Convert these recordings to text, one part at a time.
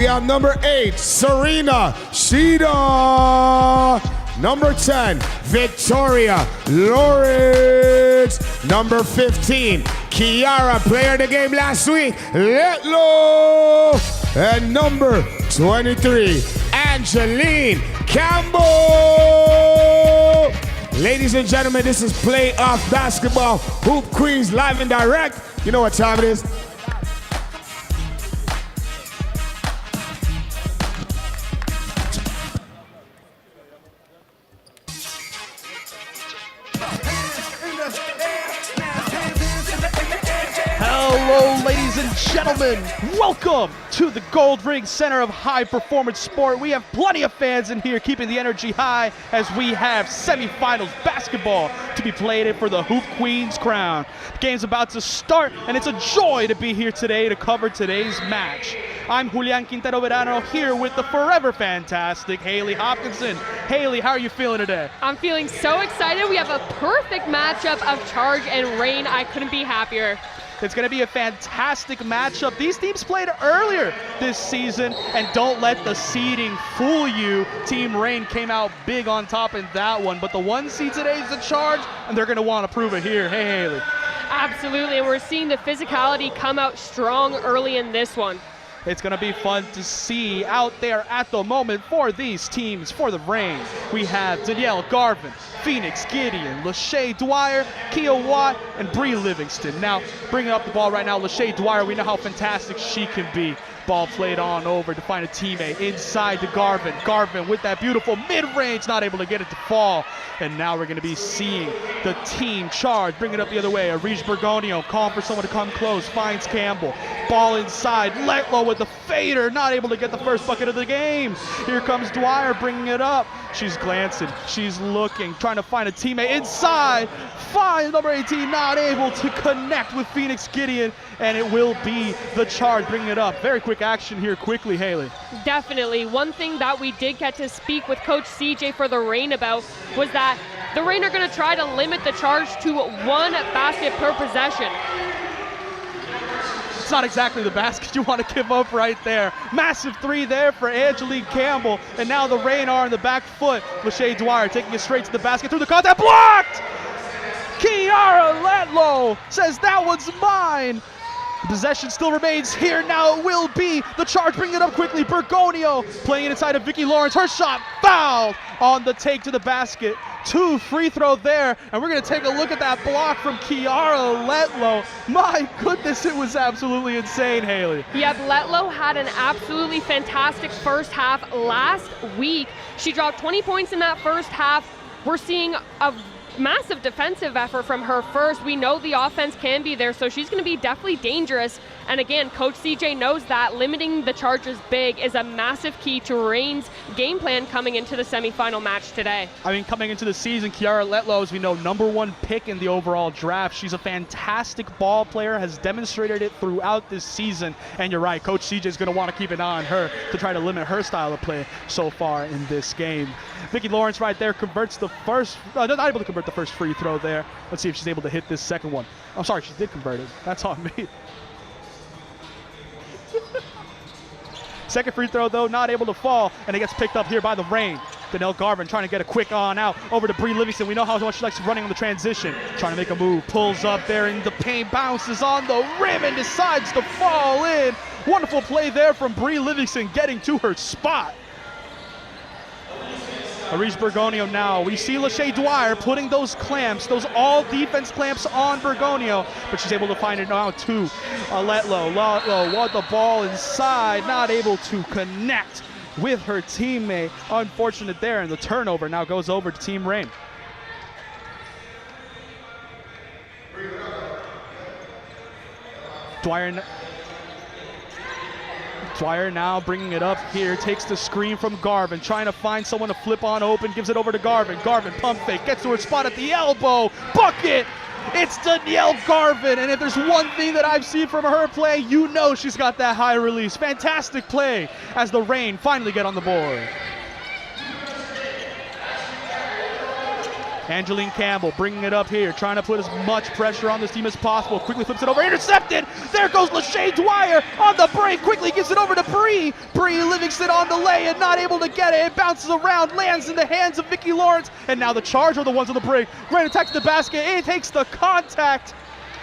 We have number 8, Serena Shida. Number 10, Victoria Lawrence. Number 15, Kiara, player of the game last week, Letlow. And number 23, Angeline Campbell. Ladies and gentlemen, this is playoff basketball. Hoop Queens live and direct. You know what time it is? Hello, ladies and gentlemen. Welcome to the Goldring Centre of high performance sport. We have plenty of fans in here keeping the energy high as we have semifinals basketball to be played for the Hoop Queens crown. The game's about to start, and it's a joy to be here today to cover today's match. I'm Julian Quintero Verano here with the forever fantastic Haley Hopkinson. Haley, how are you feeling today? I'm feeling so excited. We have a perfect matchup of Charge and Rain. I couldn't be happier. It's going to be a fantastic matchup. These teams played earlier this season, and don't let the seeding fool you. Team Rain came out big on top in that one, but the 1 seed today is the Charge, and they're going to want to prove it here. Hey, Haley. Absolutely, and we're seeing the physicality come out strong early in this one. It's going to be fun to see out there at the moment for these teams. For the Rain, we have Danielle Garvin, Phoenix Gideon, Lachey Dwyer, Kia Watt, and Bree Livingston. Now, bringing up the ball right now, Lachey Dwyer, we know how fantastic she can be. Ball played on over to find a teammate inside to Garvin. Garvin with that beautiful mid-range, not able to get it to fall. And now we're going to be seeing the team Charge bring it up the other way. Arish Bergonio calling for someone to come close, finds Campbell. Ball inside, Letlow with the fader, not able to get the first bucket of the game. Here comes Dwyer bringing it up. She's glancing, she's looking, trying to find a teammate inside. Finds number 18, not able to connect with Phoenix Gideon, and it will be the Charge bringing it up. Very quick action here quickly, Haley. Definitely. One thing that we did get to speak with Coach CJ for the Rain about was that the Rain are going to try to limit the Charge to 1 basket per possession. It's not exactly the basket you want to give up right there. Massive 3 there for Angeline Campbell, and now the Rain are on the back foot. Lachey Dwyer taking it straight to the basket through the contact, blocked! Kiara Letlow says that one's mine. The possession still remains here. Now it will be the Charge bringing it up quickly. Bergonio playing it inside of Vicki Lawrence. Her shot fouled on the take to the basket. 2 free throw there, and we're going to take a look at that block from Kiara Letlow. My goodness, it was absolutely insane, Haley. Yep, Letlow had an absolutely fantastic first half last week. She dropped 20 points in that first half. We're seeing a massive defensive effort from her first. We know the offense can be there, so she's going to be definitely dangerous. And again, Coach CJ knows that limiting the Chargers big is a massive key to Rain's game plan coming into the semifinal match today. I mean, coming into the season, Kiara Letlow, as we know, #1 pick in the overall draft. She's a fantastic ball player, has demonstrated it throughout this season. And you're right, Coach CJ is going to want to keep an eye on her to try to limit her style of play so far in this game. Vicki Lawrence right there converts the first, not able to convert the first free throw there. Let's see if she's able to hit this second one. I'm sorry, she did convert it. That's on me. Second free throw, though, not able to fall, and it gets picked up here by the Rain. Danielle Garvin trying to get a quick on out over to Bree Livingston. We know how much she likes running on the transition. Trying to make a move, pulls up there in the paint, bounces on the rim, and decides to fall in. Wonderful play there from Bree Livingston getting to her spot. Arish Bergonio now. We see Lachey Dwyer putting those clamps, those all-defense clamps on Bergonio, but she's able to find it now to Letlow. Letlow want the ball inside, not able to connect with her teammate. Unfortunate there, and the turnover now goes over to Team Rain. Dwyer now bringing it up here, takes the screen from Garvin, trying to find someone to flip on open, gives it over to Garvin. Garvin pump fake, gets to her spot at the elbow, bucket! It's Danielle Garvin, and if there's one thing that I've seen from her play, you know she's got that high release. Fantastic play as the Rain finally get on the board. Angeline Campbell bringing it up here, trying to put as much pressure on this team as possible. Quickly flips it over, intercepted. There goes Lachey Dwyer on the break. Quickly gets it over to Bree. Bree Livingston on the lay and not able to get it. It bounces around, lands in the hands of Vicki Lawrence. And now the Charge are the ones on the break. Great attack to the basket. It takes the contact.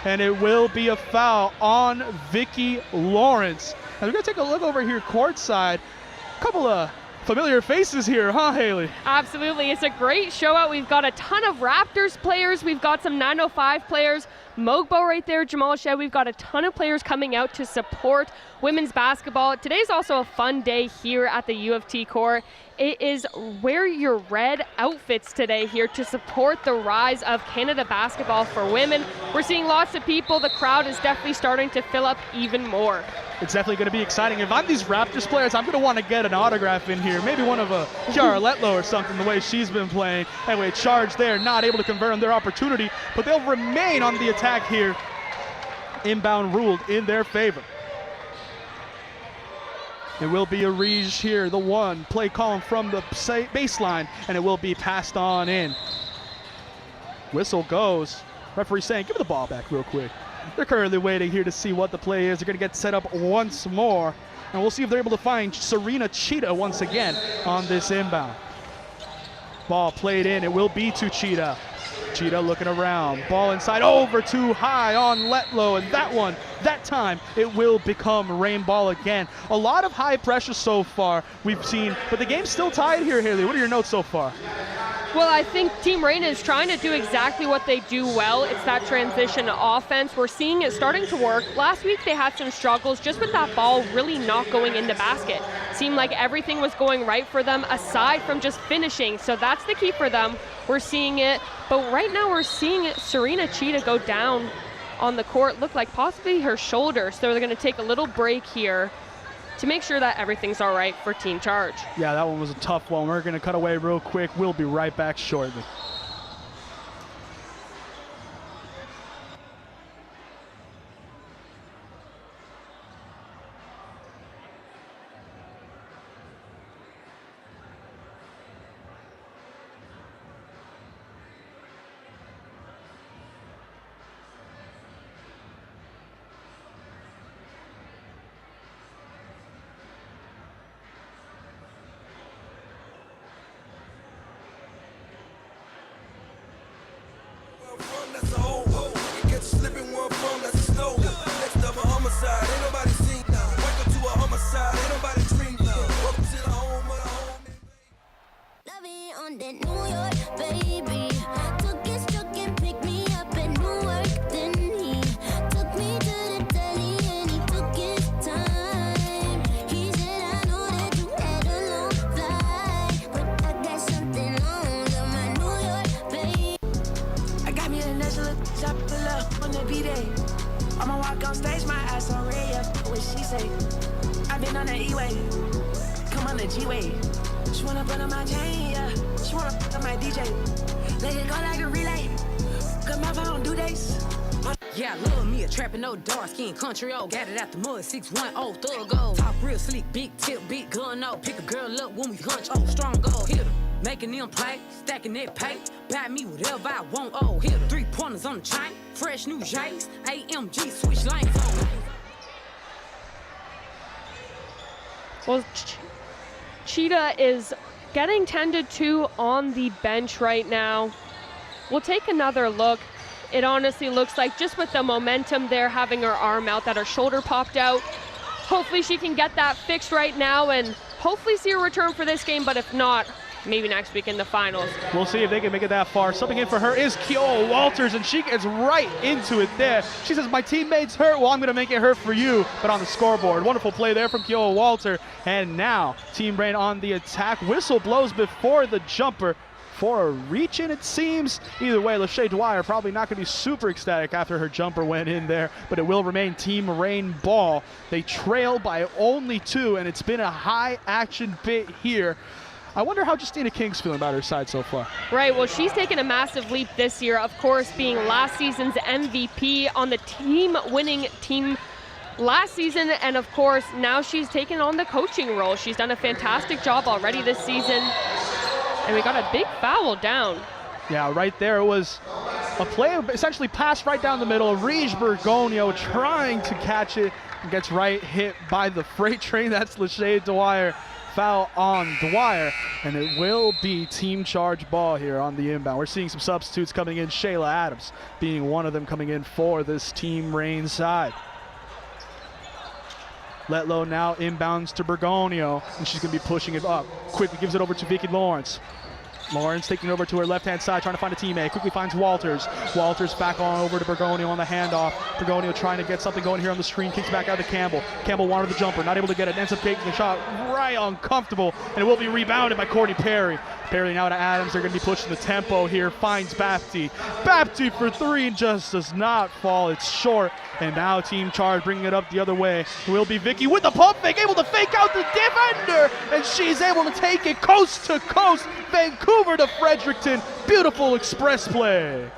And it will be a foul on Vicki Lawrence. And we're going to take a look over here courtside. A couple of familiar faces here, huh, Haley? Absolutely. It's a great show out. We've got a ton of Raptors players. We've got some 905 players. Mogbo right there, Jamal Shed. We've got a ton of players coming out to support women's basketball. Today's also a fun day here at the U of T court. It is wear your red outfits today here to support the rise of Canada basketball for women. We're seeing lots of people. The crowd is definitely starting to fill up even more. It's definitely going to be exciting. If I'm these Raptors players, I'm going to want to get an autograph in here. Maybe one of Kiara Letlow or something, the way she's been playing. Anyway, Charge there, not able to convert on their opportunity, but they'll remain on the attack here. Inbound ruled in their favor. It will be a Rige here, the one. Play calling from the baseline, and it will be passed on in. Whistle goes. Referee saying, give me the ball back real quick. They're currently waiting here to see what the play is. They're going to get set up once more. And we'll see if they're able to find Serena Cheetah once again on this inbound. Ball played in. It will be to Cheetah. Cheetah looking around. Ball inside, over too high on Letlow. And that one, that time, it will become rain ball again. A lot of high pressure so far we've seen. But the game's still tied here, Haley. What are your notes so far? Well, I think Team Reign is trying to do exactly what they do well. It's that transition offense. We're seeing it starting to work. Last week they had some struggles just with that ball really not going in the basket. Seemed like everything was going right for them aside from just finishing. So that's the key for them. We're seeing it. But right now we're seeing Serena Cheetah go down on the court. Look like possibly her shoulder. So they're going to take a little break here to make sure that everything's all right for Team Charge. Yeah, that one was a tough one. We're going to cut away real quick. We'll be right back shortly. Country old, got it out the mud, 610, thug gold. Talk real sleek, big tip, big gun, no. Pick a girl up when we hunch, oh, strong gold. Hit her, making them play, stacking that pay. Buy me whatever I want, oh, hit her. 3 pointers on the chain, fresh new J's, AMG, switch lanes, oh. Well, Cheetah is getting tended to on the bench right now. We'll take another look. It honestly looks like just with the momentum there, having her arm out, that her shoulder popped out. Hopefully she can get that fixed right now and hopefully see a return for this game, but if not, maybe next week in the finals. We'll see if they can make it that far. Subbing in for her is Keola Walters, and she gets right into it there. She says, my teammate's hurt, well, I'm going to make it hurt for you, but on the scoreboard. Wonderful play there from Keola Walter, and now Team Reign on the attack. Whistle blows before the jumper for a reach in, it seems. Either way, Lachey Dwyer probably not going to be super ecstatic after her jumper went in there, but it will remain Team Reign ball. They trail by only 2, and it's been a high action bit here. I wonder how Justina King's feeling about her side so far. Right, well, she's taken a massive leap this year, of course, being last season's MVP on the team-winning team last season, and of course, now she's taken on the coaching role. She's done a fantastic job already this season. And we got a big foul down. Yeah, right there it was a play essentially passed right down the middle. Rige Bergonio trying to catch it. Gets right hit by the freight train. That's Lachey Dwyer. Foul on Dwyer, and it will be team charge ball here on the inbound. We're seeing some substitutes coming in. Shayla Adams being one of them coming in for this Team Reign side. Letlow now inbounds to Bergonio, and she's going to be pushing it up. Quickly gives it over to Vicky Lawrence. Lawrence taking it over to her left-hand side, trying to find a teammate. Quickly finds Walters. Walters back on over to Bergonio on the handoff. Bergonio trying to get something going here on the screen. Kicks back out to Campbell. Campbell wanted the jumper, not able to get it. Ends up taking the shot right uncomfortable, and it will be rebounded by Courtney Perry. Perry now to Adams. They're going to be pushing the tempo here. Finds Bapti. Bapti for three just does not fall. It's short. And now team charge bringing it up the other way. It will be Vicky with the pump fake, able to fake out the defender, and she's able to take it coast to coast. Vancouver to Fredericton. Beautiful express play.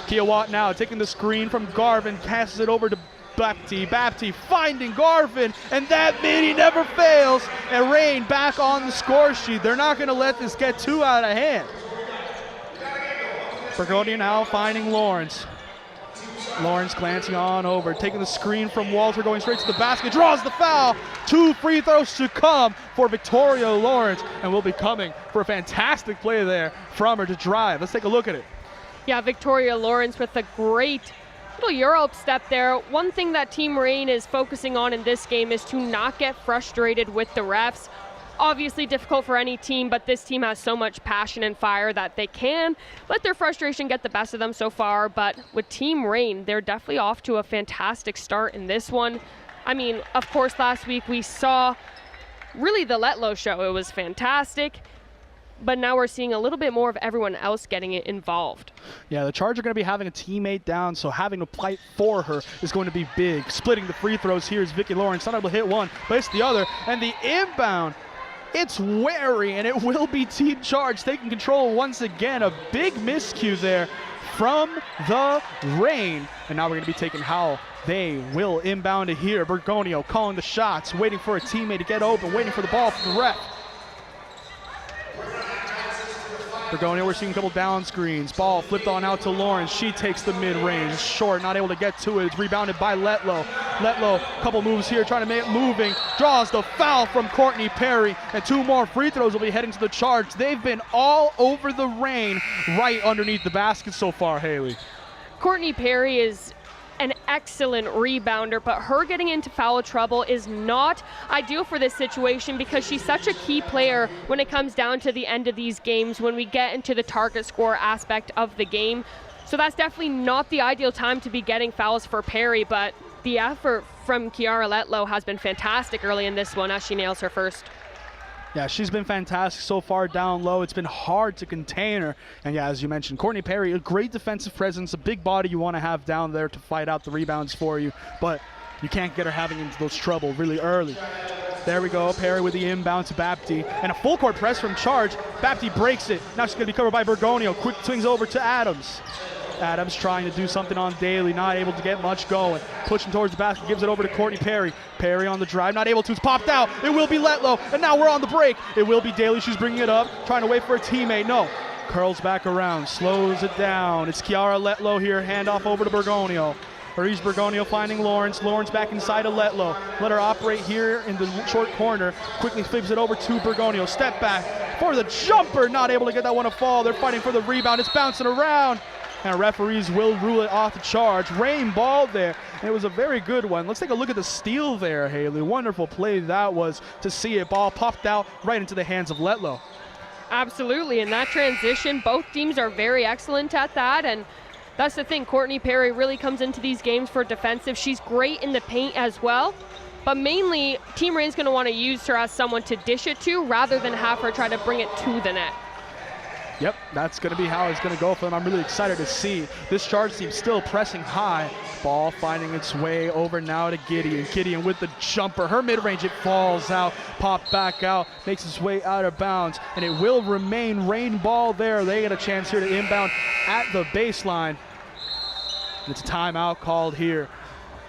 Kia Watt now taking the screen from Garvin, passes it over to Bapti. Bapti finding Garvin, and that midi never fails. And Reign back on the score sheet. They're not going to let this get too out of hand. Bergonio now finding Lawrence. Lawrence glancing on over, taking the screen from Walter, going straight to the basket, draws the foul. 2 free throws to come for Victoria Lawrence, and will be coming for a fantastic play there from her to drive. Let's take a look at it. Yeah, Victoria Lawrence with a great little Euro step there. One thing that Team Reign is focusing on in this game is to not get frustrated with the refs. Obviously difficult for any team, but this team has so much passion and fire that they can let their frustration get the best of them so far. But with Team Reign, they're definitely off to a fantastic start in this one. I mean, of course, last week we saw really the Letlow show. It was fantastic. But now we're seeing a little bit more of everyone else getting it involved. Yeah, the Charge are going to be having a teammate down, so having to fight for her is going to be big. Splitting the free throws here is Vicky Lawrence. Not able to hit one, but it's the other. And the inbound, it's wary, and it will be Team Charge taking control once again. A big miscue there from the Reign. And now we're going to be taking Howell. They will inbound it here. Bergonio calling the shots, waiting for a teammate to get open, waiting for the ball from the ref. Bergonio, we're seeing a couple down screens. Ball flipped on out to Lawrence. She takes the mid-range. Short, not able to get to it. It's rebounded by Letlow. Letlow, couple moves here, trying to make it moving. Draws the foul from Courtney Perry. And 2 more free throws will be heading to the Charge. They've been all over the Reign, right underneath the basket so far, Haley. Courtney Perry is an excellent rebounder, but her getting into foul trouble is not ideal for this situation because she's such a key player when it comes down to the end of these games when we get into the target score aspect of the game. So that's definitely not the ideal time to be getting fouls for Perry, but the effort from Kiara Letlow has been fantastic early in this one as she nails her first. Yeah, she's been fantastic so far down low. It's been hard to contain her. And yeah, as you mentioned, Courtney Perry, a great defensive presence, a big body you want to have down there to fight out the rebounds for you. But you can't get her having into those trouble really early. There we go, Perry with the inbound to Bapti. And a full court press from Charge. Bapti breaks it. Now she's going to be covered by Bergonio. Quick swings over to Adams. Adams trying to do something on Daly, not able to get much going. Pushing towards the basket, gives it over to Courtney Perry. Perry on the drive, not able to, it's popped out. It will be Letlow, and now we're on the break. It will be Daly, she's bringing it up, trying to wait for a teammate. No, curls back around, slows it down. It's Kiara Letlow here, handoff over to Bergonio. Maurice Bergonio finding Lawrence. Lawrence back inside of Letlow. Let her operate here in the short corner. Quickly flips it over to Bergonio. Step back for the jumper, not able to get that one to fall. They're fighting for the rebound, it's bouncing around. And referees will rule it off the Charge. Reign ball there, and it was a very good one. Let's take a look at the steal there, Haley. Wonderful play that was to see it. Ball popped out right into the hands of Letlow. Absolutely, in that transition, both teams are very excellent at that, and that's the thing. Courtney Perry really comes into these games for defensive. She's great in the paint as well, but mainly Team Reign's going to want to use her as someone to dish it to rather than have her try to bring it to the net. Yep, that's going to be how it's going to go for them. I'm really excited to see this Charge team still pressing high. Ball finding its way over now to Gideon. Gideon with the jumper. Her mid-range, it falls out. Pop back out, makes its way out of bounds, and it will remain Reign ball there. They get a chance here to inbound at the baseline. It's a timeout called here.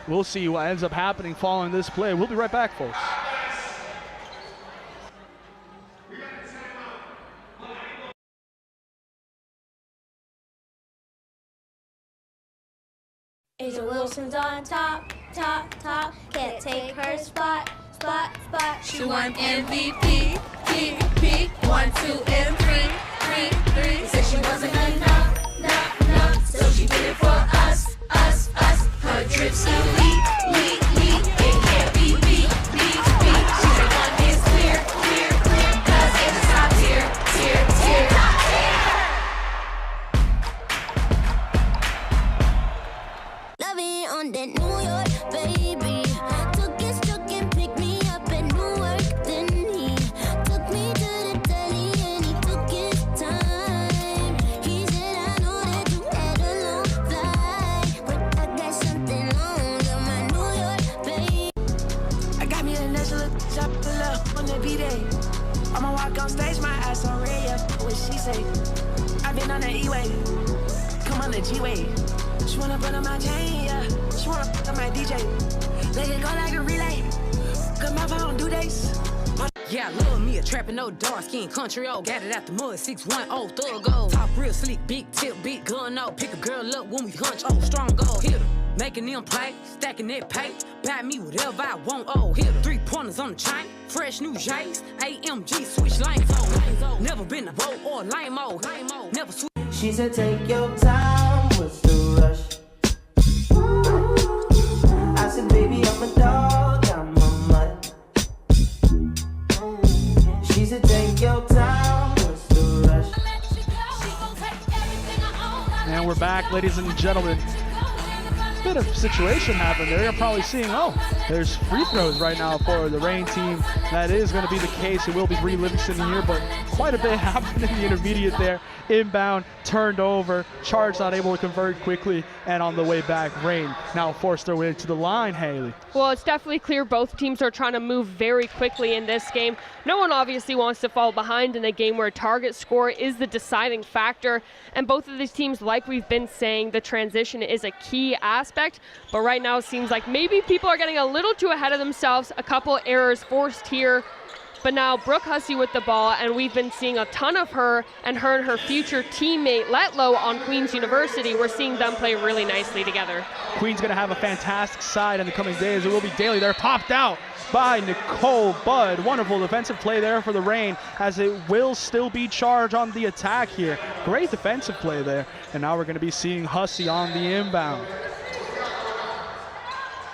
We'll see what ends up happening following this play. We'll be right back, folks. Asia Wilson's on top, top, top. Can't take her spot, spot, spot. She won MVP, P, 1, 2, and 3, 3. Said she wasn't enough, so she did it for us, us, us. Her drips elite, elite. It can't be beat. She said one is clear, 'cause it's a top tier. Love it on that New York, baby. Took it, struck and picked me up at Newark. Then he took me to the telly and he took his time. He said, I know that you had a long flight, but I got something on my New York, baby. I got me a nice little chop pull up on the B-Day. I'ma walk on stage, my ass on radio. What she say? I been on the E-way, come on the G-way. She wanna put on my chain, yeah. She wanna put on my DJ. Let it go like a relay. Cause my phone do days. Yeah, I love me a trappin', no dark skin, country old, got it out the mud, 6'1", thug gold. Top real sleek, big tip, big gun, oh, pick a girl up when we hunch, strong gold. Hit her, making them play, stacking that pay, buy me whatever I want, hit her. 3 pointers on the chain, fresh new J's, AMG, switch lanes, never been a road or lame-o, never switch. She said, take your time, what's the rush? I said, baby, I'm a dog, I'm a mutt. She said, take your time, what's the rush? And we're back, ladies and gentlemen. Bit of situation happened there. You're probably seeing, there's free throws right now for the Reign team. That is going to be the case. It will be Bree Livingston here, but quite a bit happened in the intermediate there. Inbound, turned over, Charge not able to convert quickly, and on the way back, Reign now forced their way to the line, Haley. Well, it's definitely clear both teams are trying to move very quickly in this game. No one obviously wants to fall behind in a game where target score is the deciding factor. And both of these teams, like we've been saying, the transition is a key aspect. But right now it seems like maybe people are getting a little too ahead of themselves. A couple errors forced here. But now Brooke Hussey with the ball, and we've been seeing a ton of her and her future teammate Letlow on Queens University. We're seeing them play really nicely together. Queen's gonna have a fantastic side in the coming days. It will be Daly there, popped out by Nicole Budd. Wonderful defensive play there for the Reign, as it will still be Charge on the attack here. Great defensive play there. And now we're gonna be seeing Hussey on the inbound.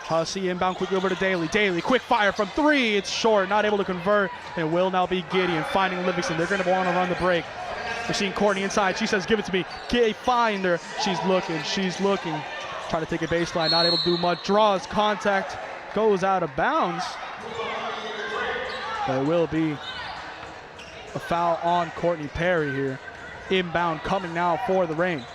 Hussey inbound quickly over to Daly. Daly, quick fire from 3. It's short, not able to convert. It will now be Gideon finding Livingston. They're going to want to run the break. We're seeing Courtney inside. She says, give it to me. Find her. She's looking. Trying to take a baseline, not able to do much. Draws contact, goes out of bounds. But it will be a foul on Courtney Perry here. Inbound coming now for the Reign.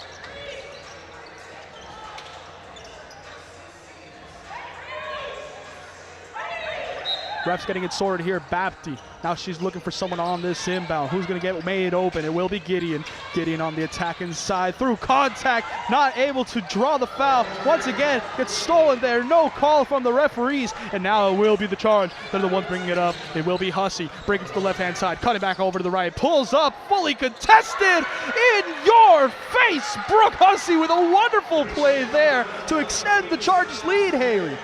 Ref's getting it sorted here. Bapti. Now she's looking for someone on this inbound. Who's going to get made open? It will be Gideon. Gideon on the attack inside. Through contact. Not able to draw the foul. Once again, gets stolen there. No call from the referees. And now it will be the Charge. They're the ones bringing it up. It will be Hussey. Breaking to the left-hand side. Cutting back over to the right. Pulls up. Fully contested. In your face. Brooke Hussey with a wonderful play there to extend the Charge's lead, Haley.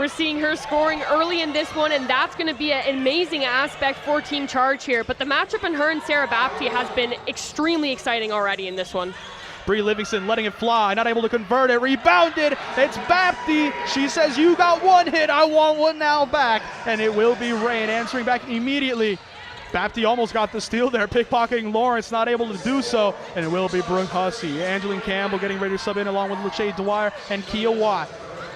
We're seeing her scoring early in this one, and that's going to be an amazing aspect for Team Charge here. But the matchup in her and Sarah Bapti has been extremely exciting already in this one. Bree Livingston letting it fly, not able to convert it, rebounded. It's Bapti. She says, you got one hit, I want one now back. And it will be Reign answering back immediately. Bapti almost got the steal there, pickpocketing Lawrence, not able to do so. And it will be Brooke Hussey. Angeline Campbell getting ready to sub in along with Lachey Dwyer and Kia Watt.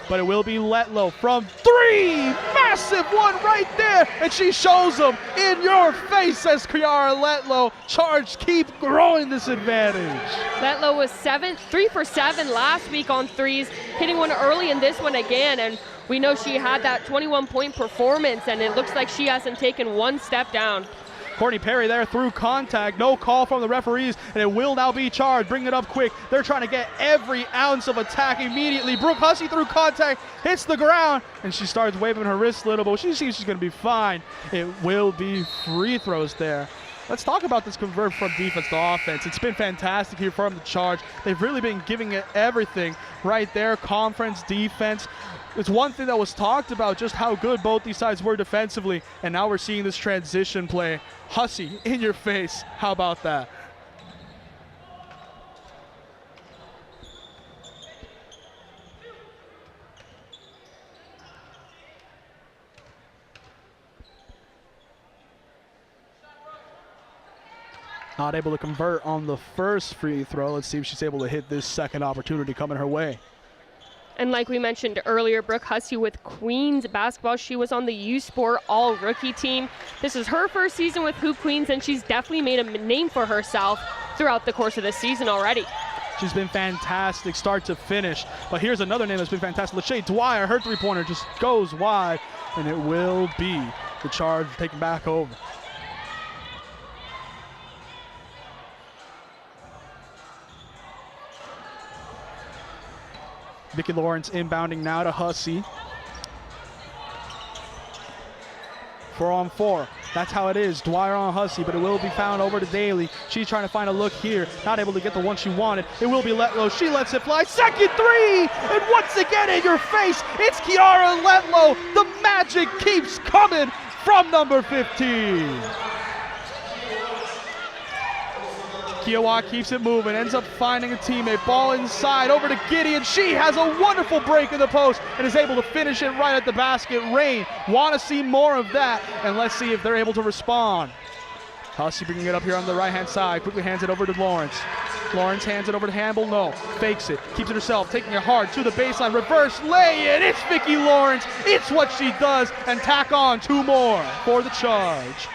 But it will be Letlow from 3. Massive one right there. And she shows them in your face, says Kiara Letlow. Charge keep growing this advantage. Letlow was 3 for 7 last week on threes, hitting one early in this one again. And we know she had that 21-point performance, and it looks like she hasn't taken one step down. Courtney Perry there through contact. No call from the referees, and it will now be Charge. Bring it up quick. They're trying to get every ounce of attack immediately. Brooke Hussey through contact, hits the ground, and she starts waving her wrist a little, but she seems she's going to be fine. It will be free throws there let's talk about this convert from defense to offense. It's been fantastic here from the Charge. They've really been giving it everything right there, conference, defense. It's one thing that was talked about, just how good both these sides were defensively, and now we're seeing this transition play. Hussey, in your face. How about that? Not able to convert on the first free throw. Let's see if she's able to hit this second opportunity coming her way. And like we mentioned earlier, Brooke Hussey with Queens basketball. She was on the U Sport all-rookie team. This is her first season with Hoop Queens, and she's definitely made a name for herself throughout the course of the season already. She's been fantastic start to finish. But here's another name that's been fantastic. Lachey Dwyer, her three-pointer just goes wide, and it will be the Charge taking back over. Vicki Lawrence inbounding now to Hussey. 4-on-4. That's how it is. Dwyer on Hussey, but it will be found over to Daly. She's trying to find a look here. Not able to get the one she wanted. It will be Letlow. She lets it fly. Second three! And once again in your face, it's Kiara Letlow. The magic keeps coming from number 15. Kiowa keeps it moving, ends up finding a teammate. Ball inside, over to Gideon. She has a wonderful break in the post and is able to finish it right at the basket. Rain, want to see more of that, and let's see if they're able to respond. Hussey bringing it up here on the right-hand side, quickly hands it over to Lawrence. Lawrence hands it over to Hamble, no, fakes it, keeps it herself, taking it hard to the baseline, reverse lay it. It's Vicki Lawrence, it's what she does, and tack on two more for the Charge.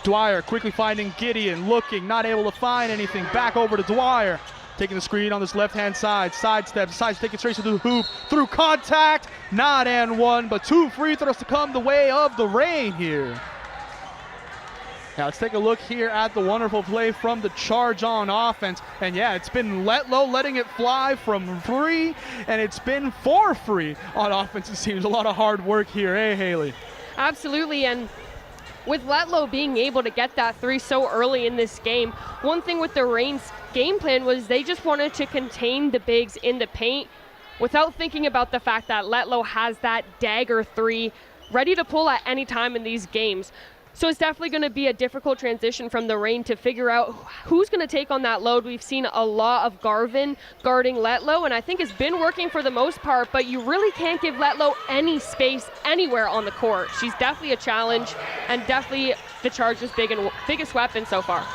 Dwyer quickly finding Gideon, looking, not able to find anything. Back over to Dwyer, taking the screen on this left-hand side. Sidesteps, decides to take it straight to the hoop. Through contact, not and one, but two free throws to come the way of the Rain here. Now let's take a look here at the wonderful play from the Charge on offense. And yeah, it's been Letlow letting it fly from free, and it's been for free on offense. It seems a lot of hard work here, eh, Haley? Absolutely, and with Letlow being able to get that three so early in this game, one thing with the Rain's game plan was they just wanted to contain the bigs in the paint without thinking about the fact that Letlow has that dagger three ready to pull at any time in these games. So it's definitely going to be a difficult transition from the Rain to figure out who's going to take on that load. We've seen a lot of Garvin guarding Letlow, and I think it's been working for the most part, but you really can't give Letlow any space anywhere on the court. She's definitely a challenge, and definitely the Charge's biggest weapon so far.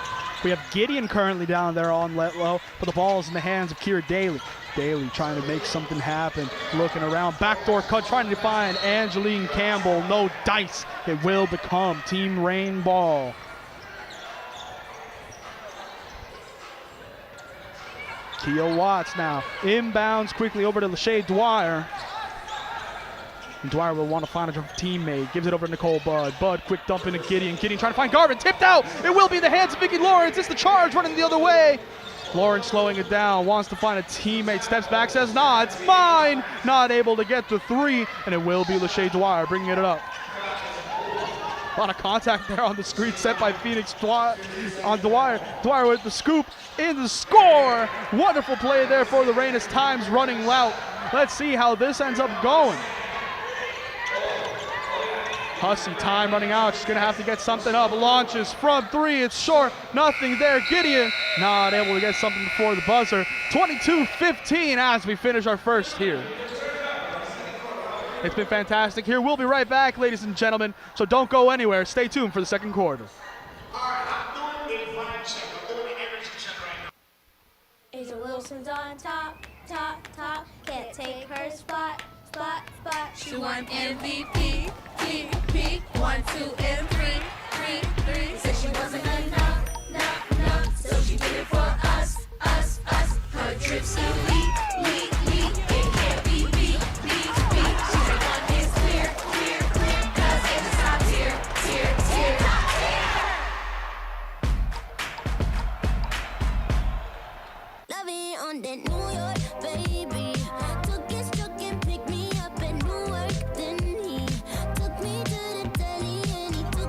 We have Gideon currently down there on Letlow, but the ball is in the hands of Kira Daly. Daly trying to make something happen, looking around, backdoor cut, trying to find Angeline Campbell. No dice. It will become Team Rain ball. Kia Watts now inbounds quickly over to Lachey Dwyer. And Dwyer will want to find a teammate. Gives it over to Nicole Budd. Budd, quick dump into Gideon. Gideon trying to find Garvin. Tipped out. It will be in the hands of Vicki Lawrence. It's the Charge running the other way. Lawrence slowing it down. Wants to find a teammate. Steps back. Says, nah, it's mine. Not able to get the three. And it will be Lachey Dwyer bringing it up. A lot of contact there on the screen set by Phoenix on Dwyer. Dwyer with the scoop in the score. Wonderful play there for the Rain as time's running out. Let's see how this ends up going. Hussey, time running out. She's going to have to get something up. Launches from three. It's short. Nothing there. Gideon not able to get something before the buzzer. 22-15 as we finish our first here. It's been fantastic here. We'll be right back, ladies and gentlemen. So don't go anywhere. Stay tuned for the second quarter. Asia Wilson's on top. Can't take her spot. She won MVP, PP, 1, 2, and 3. Said she wasn't enough, so she did it for us. Her drips elite. It can't be beat. She said one is clear, 'cause it's the top tier. Love it on that New York, baby. Took it, struck and picked me up at Newark. Then he took me to the deli and he took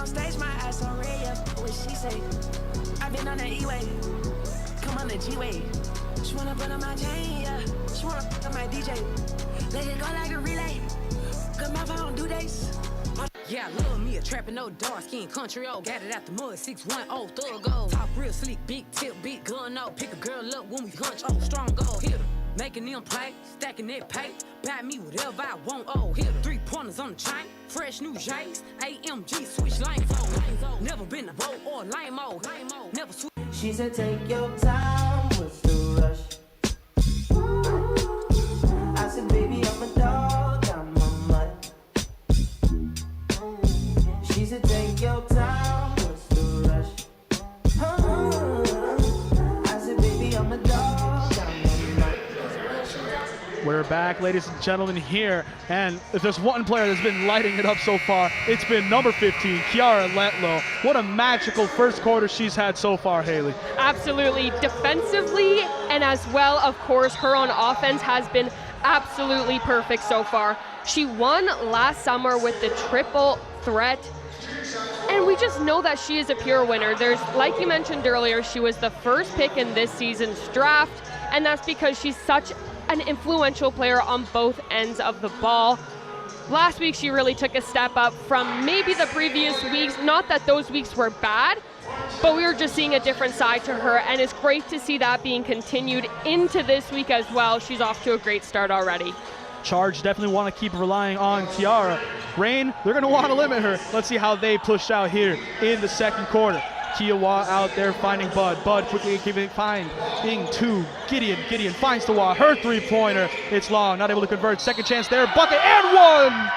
on stage, my ass on red, yeah. What she say? I've been on the E-way. Come on the G-way. She wanna put on my chain, yeah. She wanna put on my DJ. Let it go like a relay. Cause my phone do days. Yeah, I love me a trappin', no dark skin, country old. Got it out the mud, 610, thug gold. Talk real sleek, big tip, big gun, no. Pick a girl up when we hunch, strong gold. Hit her, making them play, stacking that pay. Buy me whatever I want, hit her. 3 pointers on the chain, fresh new J's. AMG, switch lanes, never been a road or lame-o. Never switch. She said, take your time, what's the rush? I said, baby, I'm a dog, I'm a mutt. She said, take your time, what's the rush? I said, baby, I'm a dog, I'm a mutt. We're back, ladies and gentlemen, here, and if there's one player that's been lighting it up so far, it's been number 15, Kiara Letlow. What a magical first quarter she's had so far, Haley. Absolutely. Defensively, and as well, of course, her on offense has been absolutely perfect so far. She won last summer with the triple threat, and we just know that she is a pure winner. Like you mentioned earlier, she was the first pick in this season's draft, and that's because she's such an influential player on both ends of the ball. Last week, she really took a step up from maybe the previous weeks. Not that those weeks were bad, but we were just seeing a different side to her, and it's great to see that being continued into this week as well. She's off to a great start already. Charge definitely want to keep relying on Kiara. Rain, they're going to want to limit her. Let's see how they push out here in the second quarter. Kiowa out there finding Bud. Bud quickly finding to Gideon. Gideon finds the wall. Her three-pointer. It's long. Not able to convert. Second chance there. Bucket and one!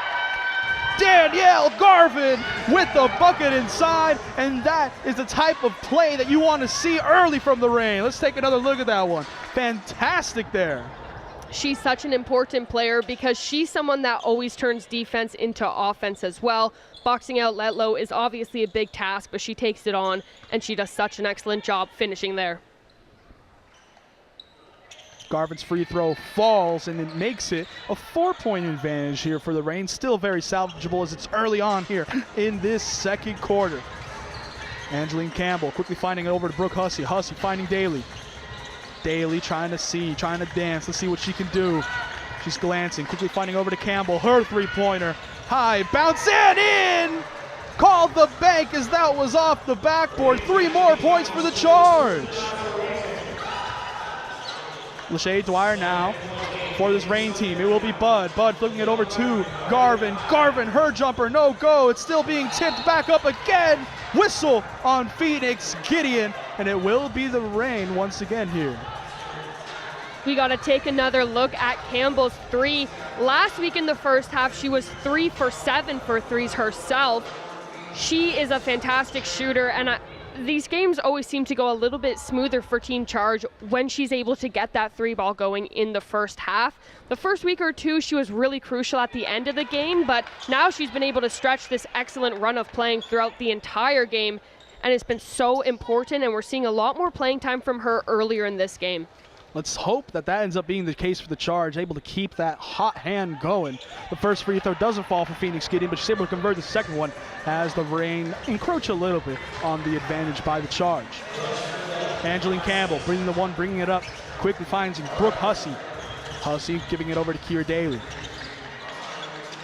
Danielle Garvin with the bucket inside. And that is the type of play that you want to see early from the Rain. Let's take another look at that one. Fantastic there. She's such an important player because she's someone that always turns defense into offense as well. Boxing out Letlow is obviously a big task, but she takes it on, and she does such an excellent job finishing there. Garvin's free throw falls, and it makes it a 4-point advantage here for the Rain. Still very salvageable as it's early on here in this second quarter. Angeline Campbell quickly finding it over to Brooke Hussey. Hussey finding Daly. Daly trying to dance. Let's see what she can do. She's glancing, quickly finding over to Campbell. Her three-pointer. High, bounce and in! Called the bank as that was off the backboard. 3 more points for the Charge. Lachey Dwyer now for this Rain team. It will be Bud. Bud flipping it over to Garvin. Garvin, her jumper, no go. It's still being tipped back up again. Whistle on Phoenix Gideon, and it will be the Rain once again here. We got to take another look at Campbell's three. Last week in the first half, she was 3 for 7 for threes herself. She is a fantastic shooter, and these games always seem to go a little bit smoother for Team Charge when she's able to get that 3-ball going in the first half. The first week or two, she was really crucial at the end of the game, but now she's been able to stretch this excellent run of playing throughout the entire game, and it's been so important, and we're seeing a lot more playing time from her earlier in this game. Let's hope that ends up being the case for the Charge, able to keep that hot hand going. The first free throw doesn't fall for Phoenix Gideon, but she's able to convert the second one as the Rain encroach a little bit on the advantage by the Charge. Angeline Campbell bringing the one, bringing it up, quickly finds Brooke Hussey. Hussey giving it over to Kiera Daly.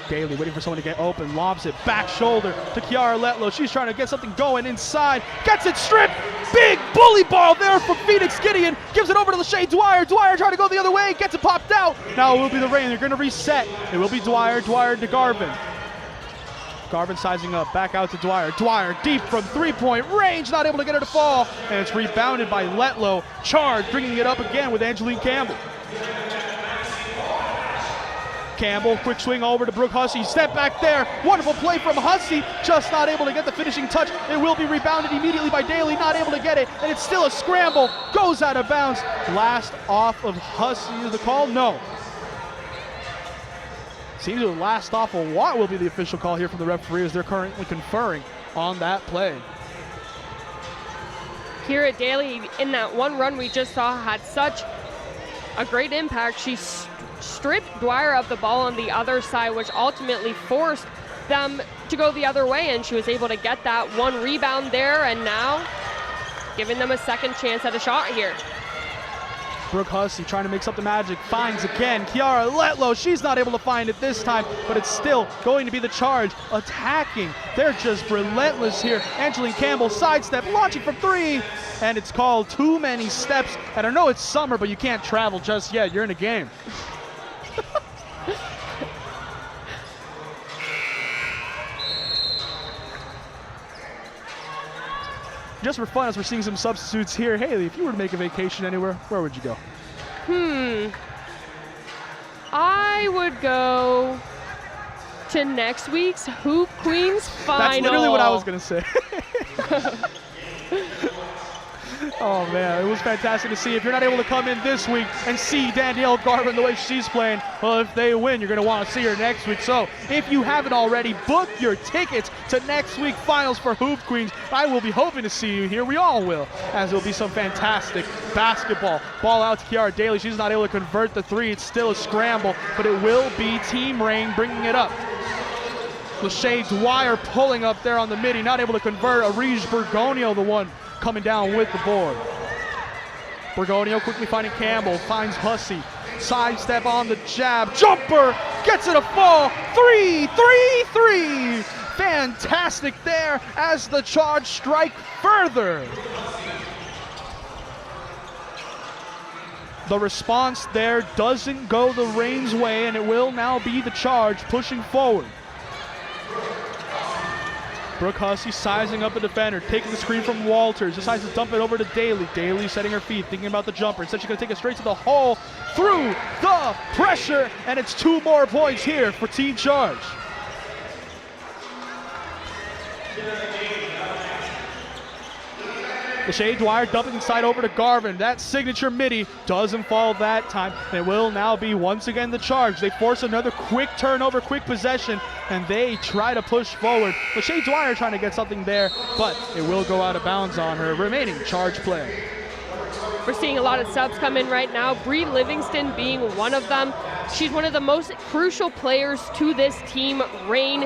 Daly waiting for someone to get open, lobs it, back shoulder to Kiara Letlow. She's trying to get something going inside, gets it stripped. Big bully ball there from Phoenix Gideon. Gives it over to Lachey Dwyer. Dwyer trying to go the other way, gets it popped out. Now it will be the Rain. They're going to reset. It will be Dwyer. Dwyer to Garvin. Garvin sizing up, back out to Dwyer. Dwyer deep from 3-point range, not able to get it to fall. And it's rebounded by Letlow. Charge bringing it up again with Angeline Campbell. Campbell, quick swing over to Brooke Hussey. Step back there. Wonderful play from Hussey. Just not able to get the finishing touch. It will be rebounded immediately by Daly. Not able to get it. And it's still a scramble. Goes out of bounds. Last off of Hussey is the call? No. Seems to last off of what will be the official call here from the referee as they're currently conferring on that play. Kiera Daly, in that one run we just saw, had such a great impact. She stripped Dwyer of the ball on the other side, which ultimately forced them to go the other way, and she was able to get that one rebound there, and now giving them a second chance at a shot here. Brooke Hussey trying to mix up the magic, finds again. Kiara Letlow, she's not able to find it this time, but it's still going to be the Charge attacking. They're just relentless here. Angeline Campbell sidestep, launching from 3, and it's called too many steps. And I know it's summer, but you can't travel just yet. You're in a game. Just for fun, as we're seeing some substitutes here, Haley, if you were to make a vacation anywhere, where would you go? I would go to next week's Hoop Queens final. That's literally what I was going to say. Oh, man, it was fantastic to see. If you're not able to come in this week and see Danielle Garvin the way she's playing, well, if they win, you're going to want to see her next week. So if you haven't already, book your tickets to next week's finals for Hoop Queens. I will be hoping to see you here. We all will, as it'll be some fantastic basketball. Ball out to Kiara Daly. She's not able to convert the 3. It's still a scramble, but it will be Team Rain bringing it up. Lachey Dwyer pulling up there on the midi, not able to convert. Arige Bergonio, the one coming down with the board. Bergonio quickly finding Campbell, finds Hussey. Sidestep on the jab, jumper, gets it a fall. 3, 3, 3. Fantastic there as the Charge strike further. The response there doesn't go the Rain's way, and it will now be the Charge pushing forward. Brooke Hussey sizing up a defender, taking the screen from Walters, decides to dump it over to Daly. Daly setting her feet, thinking about the jumper. Instead, she's going to take it straight to the hole, through the pressure, and it's 2 more points here for Team Charge. Lachey Dwyer dumping inside over to Garvin. That signature midi doesn't fall that time. It will now be once again the Charge. They force another quick turnover, quick possession, and they try to push forward. Lachey Dwyer trying to get something there, but it will go out of bounds on her remaining Charge play. We're seeing a lot of subs come in right now, Bree Livingston being one of them. She's one of the most crucial players to this Team Rain,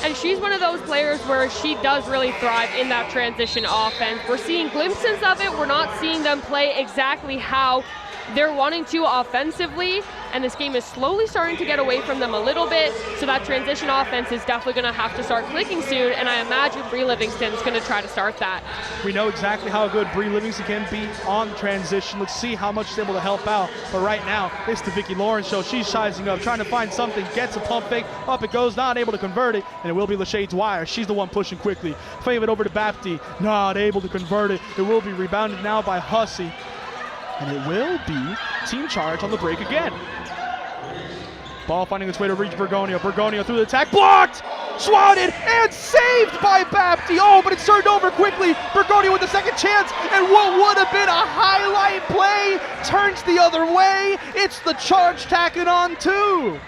and she's one of those players where she does really thrive in that transition offense. We're seeing glimpses of it. We're not seeing them play exactly how they're wanting to offensively, and this game is slowly starting to get away from them a little bit, so that transition offense is definitely going to have to start clicking soon, and I imagine Bree Livingston's going to try to start that. We know exactly how good Bree Livingston can be on transition. Let's see how much she's able to help out, but right now, it's the Vicki Lawrence show. She's sizing up, trying to find something, gets a pump fake, up it goes, not able to convert it, and it will be Lachey Dwyer. She's the one pushing quickly. Fave it over to Bapti, not able to convert it. It will be rebounded now by Hussey. And it will be Team Charge on the break again. Ball finding its way to reach Bergonio. Bergonio through the attack, blocked, swatted, and saved by Bapti. Oh, but it's turned over quickly. Bergonio with the second chance, and what would have been a highlight play turns the other way. It's the Charge tacking on 2.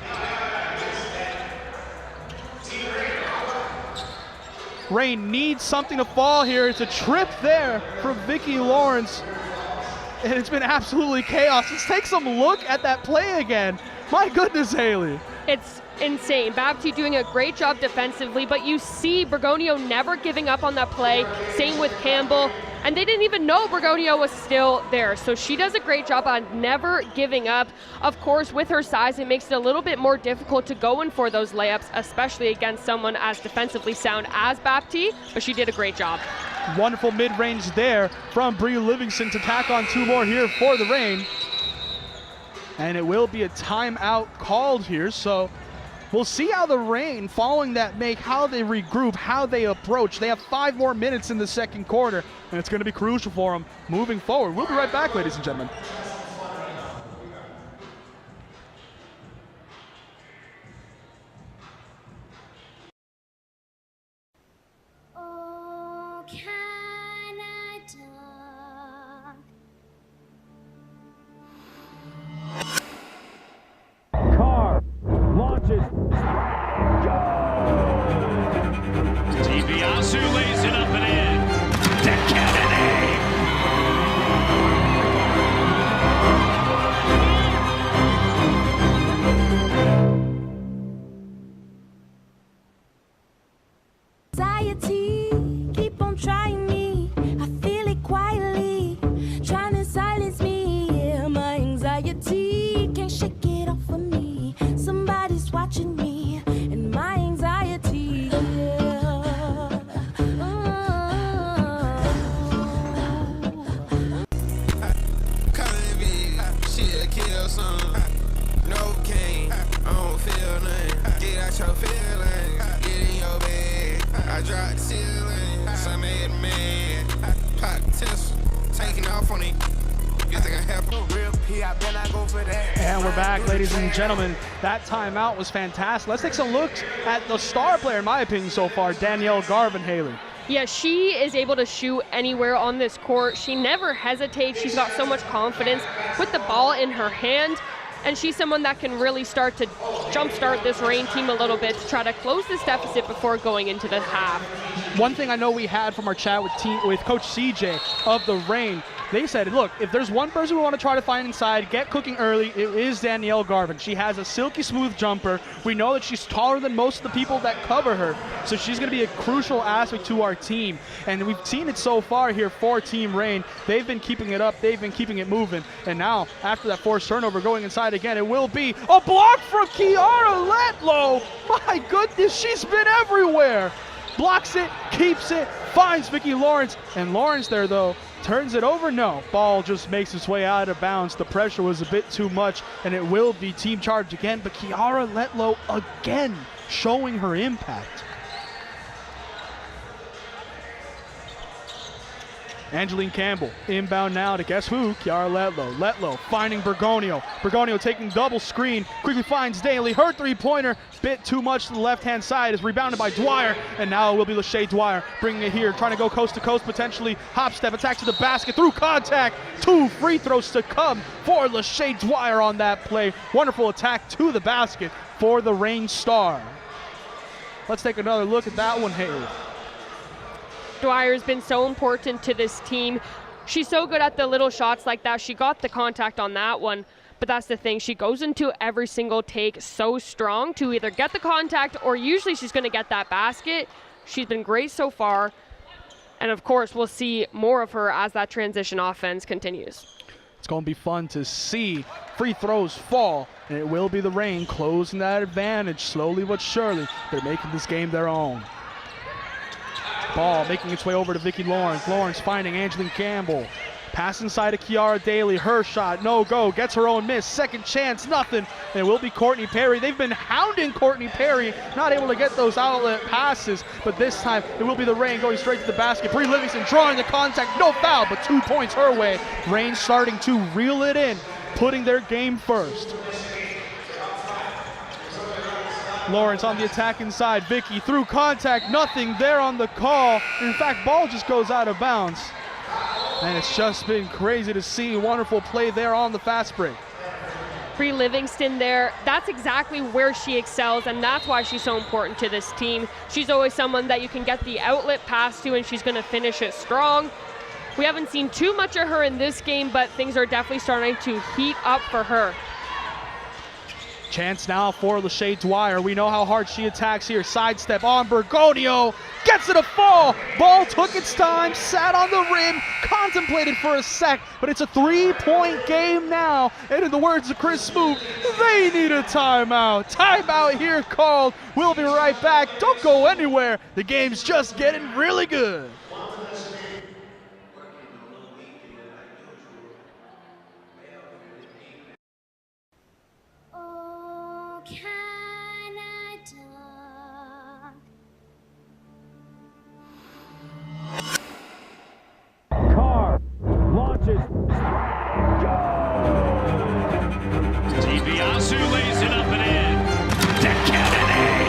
Rain needs something to fall here. It's a trip there from Vicki Lawrence. And it's been absolutely chaos. Let's take some look at that play again. My goodness, Haley. It's insane. Bapti doing a great job defensively, but you see Bergonio never giving up on that play. Same with Campbell. And they didn't even know Bergonio was still there. So she does a great job on never giving up. Of course, with her size, it makes it a little bit more difficult to go in for those layups, especially against someone as defensively sound as Bapti, but she did a great job. Wonderful mid-range there from Bree Livingston to tack on 2 more here for the Rain. And it will be a timeout called here, so we'll see how the Rain, following that make, how they regroup, how they approach. They have 5 more minutes in the second quarter, and it's going to be crucial for them moving forward. We'll be right back, ladies and gentlemen. Oh, Canada. Car launches. DiBiase lays it up and in. To Kennedy. Anxiety, keep on trying me. I feel it quietly, trying to silence me. Yeah, my anxiety can't shake it off of me. Somebody's watching me, and my anxiety. Yeah. She'll kill some. No cane, I don't feel nothing. Get out your feelings, get in your bed. I drop the ceiling, some made a man. Pop tinsel, taking off on it. You think I have real P? I bet I go for that. And we're back, ladies and gentlemen. That timeout was fantastic. Let's take some looks at the star player, in my opinion, so far, Danielle Garvin, Haley. Yeah, she is able to shoot anywhere on this court. She never hesitates. She's got so much confidence with the ball in her hand. And she's someone that can really start to jumpstart this Reign team a little bit to try to close this deficit before going into the half. One thing I know we had from our chat with Coach CJ of the Reign, they said, look, if there's one person we want to try to find inside, get cooking early, it is Danielle Garvin. She has a silky smooth jumper. We know that she's taller than most of the people that cover her, so she's going to be a crucial aspect to our team. And we've seen it so far here for Team Reign. They've been keeping it up. They've been keeping it moving. And now, after that forced turnover, going inside again, it will be a block from Kiara Letlow. My goodness, she's been everywhere. Blocks it, keeps it, finds Vicki Lawrence. And Lawrence there, though, turns it over. No, ball just makes its way out of bounds. The pressure was a bit too much, and it will be team charge again. But Kiara Letlow again showing her impact. Angeline Campbell inbound now to guess who? Kiara Letlow. Letlow finding Bergonio. Bergonio taking double screen. Quickly finds Daly. Her three-pointer. Bit too much to the left-hand side. Is rebounded by Dwyer. And now it will be Lachey Dwyer bringing it here. Trying to go coast to coast potentially. Hop step attack to the basket through contact. 2 free throws to come for Lachey Dwyer on that play. Wonderful attack to the basket for the Reign star. Let's take another look at that one, Haley. Dwyer's been so important to this team. She's so good at the little shots like that. She got the contact on that one, but that's the thing. She goes into every single take so strong to either get the contact or usually she's going to get that basket. She's been great so far, and of course we'll see more of her as that transition offense continues. It's going to be fun to see free throws fall, and it will be the Reign closing that advantage slowly but surely. They're making this game their own. Ball making its way over to Vicki Lawrence. Lawrence finding Angeline Campbell. Pass inside to Kiara Daly. Her shot, no go. Gets her own miss. Second chance, nothing. And it will be Courtney Perry. They've been hounding Courtney Perry. Not able to get those outlet passes. But this time, it will be the Reign going straight to the basket. Bree Livingston drawing the contact. No foul, but 2 points her way. Reign starting to reel it in, putting their game first. Lawrence on the attack inside. Vicki through contact. Nothing there on the call. In fact, ball just goes out of bounds. And it's just been crazy to see. Wonderful play there on the fast break. Bree Livingston there, that's exactly where she excels, and that's why she's so important to this team. She's always someone that you can get the outlet pass to, and she's going to finish it strong. We haven't seen too much of her in this game, but things are definitely starting to heat up for her. Chance now for Lachey Dwyer. We know how hard she attacks here. Sidestep on Bergonio. Gets it a fall. Ball took its time, sat on the rim, contemplated for a sec, but it's a 3-point game now. And in the words of Chris Smoot, they need a timeout. Timeout here called. We'll be right back. Don't go anywhere. The game's just getting really good. Car launches. DiBiase lays it up and in. The cannon.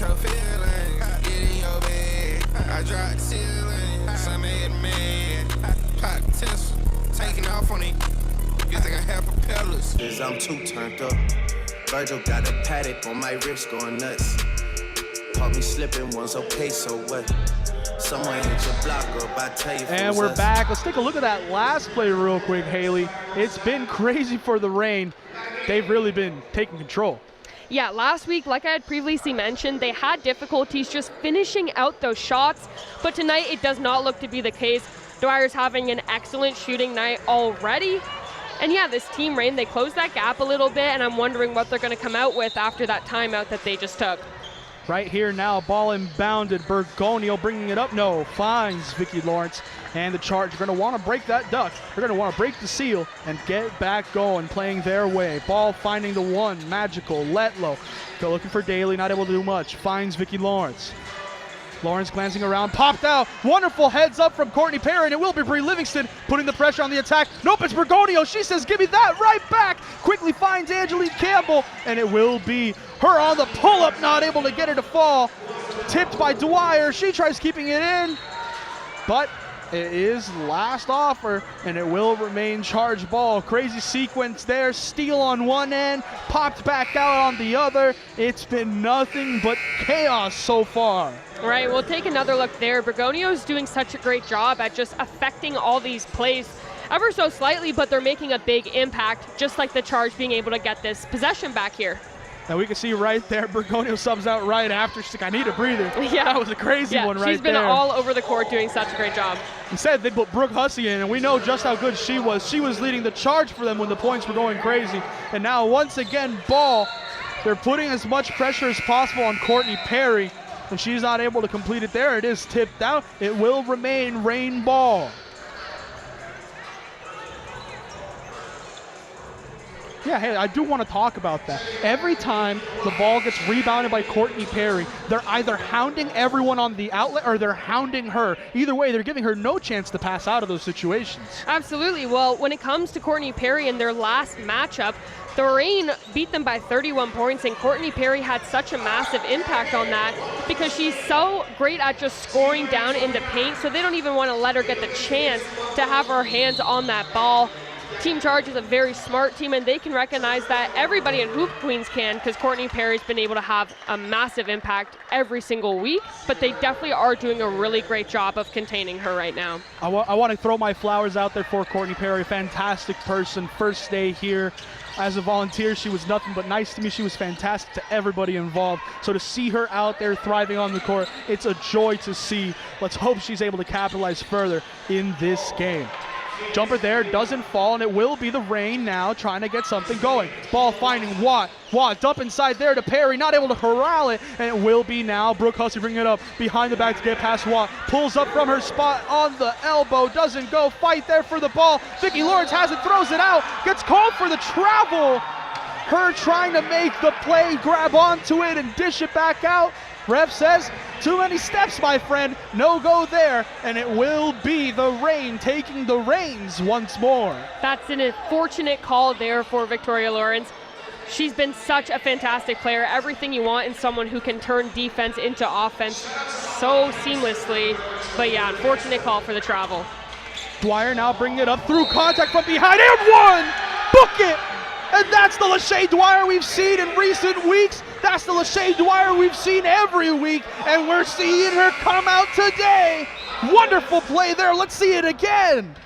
got your feelings. Get in your bed. I drop the ceiling. Some made man. Pop tinsel. Taking off on it. You think I have propellers? Cause I'm too turned up. Virgil got a paddock on my wrist going nuts. Caught me slipping once, okay, so what? Someone hit your block up, I tell you. And we're back. Let's take a look at that last play real quick, Haley. It's been crazy for the Reign. They've really been taking control. Yeah, last week, like I had previously mentioned, they had difficulties just finishing out those shots, but tonight it does not look to be the case. Dwyer's having an excellent shooting night already. And yeah, this team Reign, they closed that gap a little bit, and I'm wondering what they're going to come out with after that timeout that they just took. Right here now, ball inbounded. Bergonio bringing it up. No, finds Vicki Lawrence. And the Charge are going to want to break that duck. They're going to want to break the seal and get back going, playing their way. Ball finding the one. Magical. Letlow. They're looking for Daly. Not able to do much. Finds Vicki Lawrence. Lawrence glancing around, popped out. Wonderful heads up from Courtney Perry, and it will be Bree Livingston putting the pressure on the attack. Nope, it's Bergonio. She says, give me that right back. Quickly finds Angelique Campbell, and it will be her on the pull-up, not able to get her to fall. Tipped by Dwyer. She tries keeping it in, but it is last offer, and it will remain Charge ball. Crazy sequence there. Steal on one end, popped back out on the other. It's been nothing but chaos so far. All right, we'll take another look there. Bergonio is doing such a great job at just affecting all these plays ever so slightly, but they're making a big impact, just like the Charge being able to get this possession back here. And we can see right there, Bergonio subs out right after. She's like, I need a breather. Yeah. That was a crazy one right there. She's been all over the court doing such a great job. Instead, they put Brooke Hussey in, and we know just how good she was. She was leading the charge for them when the points were going crazy. And now, once again, ball. They're putting as much pressure as possible on Courtney Perry, and she's not able to complete it there. It is tipped out. It will remain Reign ball. Yeah, hey, I do want to talk about that. Every time the ball gets rebounded by Courtney Perry, they're either hounding everyone on the outlet or they're hounding her. Either way, they're giving her no chance to pass out of those situations. Absolutely. Well, when it comes to Courtney Perry in their last matchup, the Reign beat them by 31 points, and Courtney Perry had such a massive impact on that because she's so great at just scoring down into paint, so they don't even want to let her get the chance to have her hands on that ball. Team Charge is a very smart team, and they can recognize that. Everybody in Hoop Queens can, because Courtney Perry's been able to have a massive impact every single week, but they definitely are doing a really great job of containing her right now. I want to throw my flowers out there for Courtney Perry. Fantastic person. First day here as a volunteer, she was nothing but nice to me. She was fantastic to everybody involved. So to see her out there thriving on the court, it's a joy to see. Let's hope she's able to capitalize further in this game. Jumper there, doesn't fall, and it will be the Reign now trying to get something going. Ball finding Watt. Watt dump inside there to Perry, not able to corral it, and it will be now Brooke Hussey bringing it up behind the back to get past Watt. Pulls up from her spot on the elbow, doesn't go, fight there for the ball. Vicki Lawrence has it, throws it out, gets called for the travel. Her trying to make the play, grab onto it and dish it back out. Ref says, too many steps, my friend. No go there, and it will be the Reign taking the reins once more. That's an unfortunate call there for Victoria Lawrence. She's been such a fantastic player. Everything you want in someone who can turn defense into offense so seamlessly. But yeah, unfortunate call for the travel. Dwyer now bringing it up through contact from behind and one! Book it! And that's the Lachey Dwyer we've seen in recent weeks. That's the Lachey Dwyer we've seen every week, and we're seeing her come out today. Wonderful play there. Let's see it again.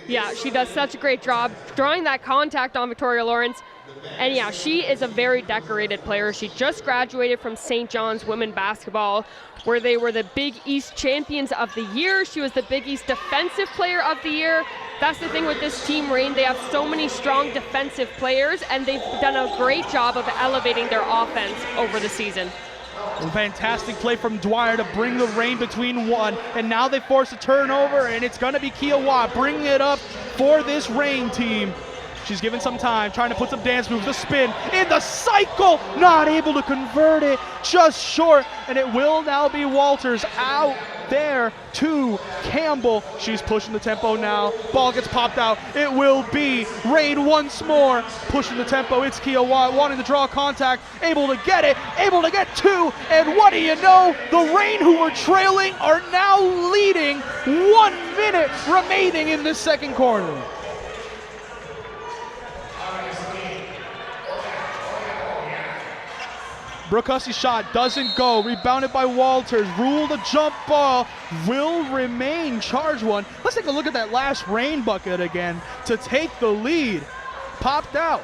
Yeah, she does such a great job drawing that contact on Victoria Lawrence. And yeah, she is a very decorated player. She just graduated from St. John's women basketball, where they were the Big East champions of the year. She was the Big East defensive player of the year. That's the thing with this team, Reign. They have so many strong defensive players, and they've done a great job of elevating their offense over the season. A fantastic play from Dwyer to bring the Reign between one, and now they force a turnover, and it's going to be Kia Watt bringing it up for this Reign team. She's given some time, trying to put some dance moves, the spin in the cycle, not able to convert it, just short, and it will now be Walters out there to Campbell. She's pushing the tempo now. Ball gets popped out. It will be Rain once more, pushing the tempo. It's Kia Watt wanting to draw contact, able to get it, able to get two, and what do you know? The Rain, who were trailing, are now leading. 1 minute remaining in the second quarter. Brooke Hussey's shot doesn't go, rebounded by Walters. Ruled a jump ball, will remain charge one. Let's take a look at that last Rain bucket again to take the lead. Popped out.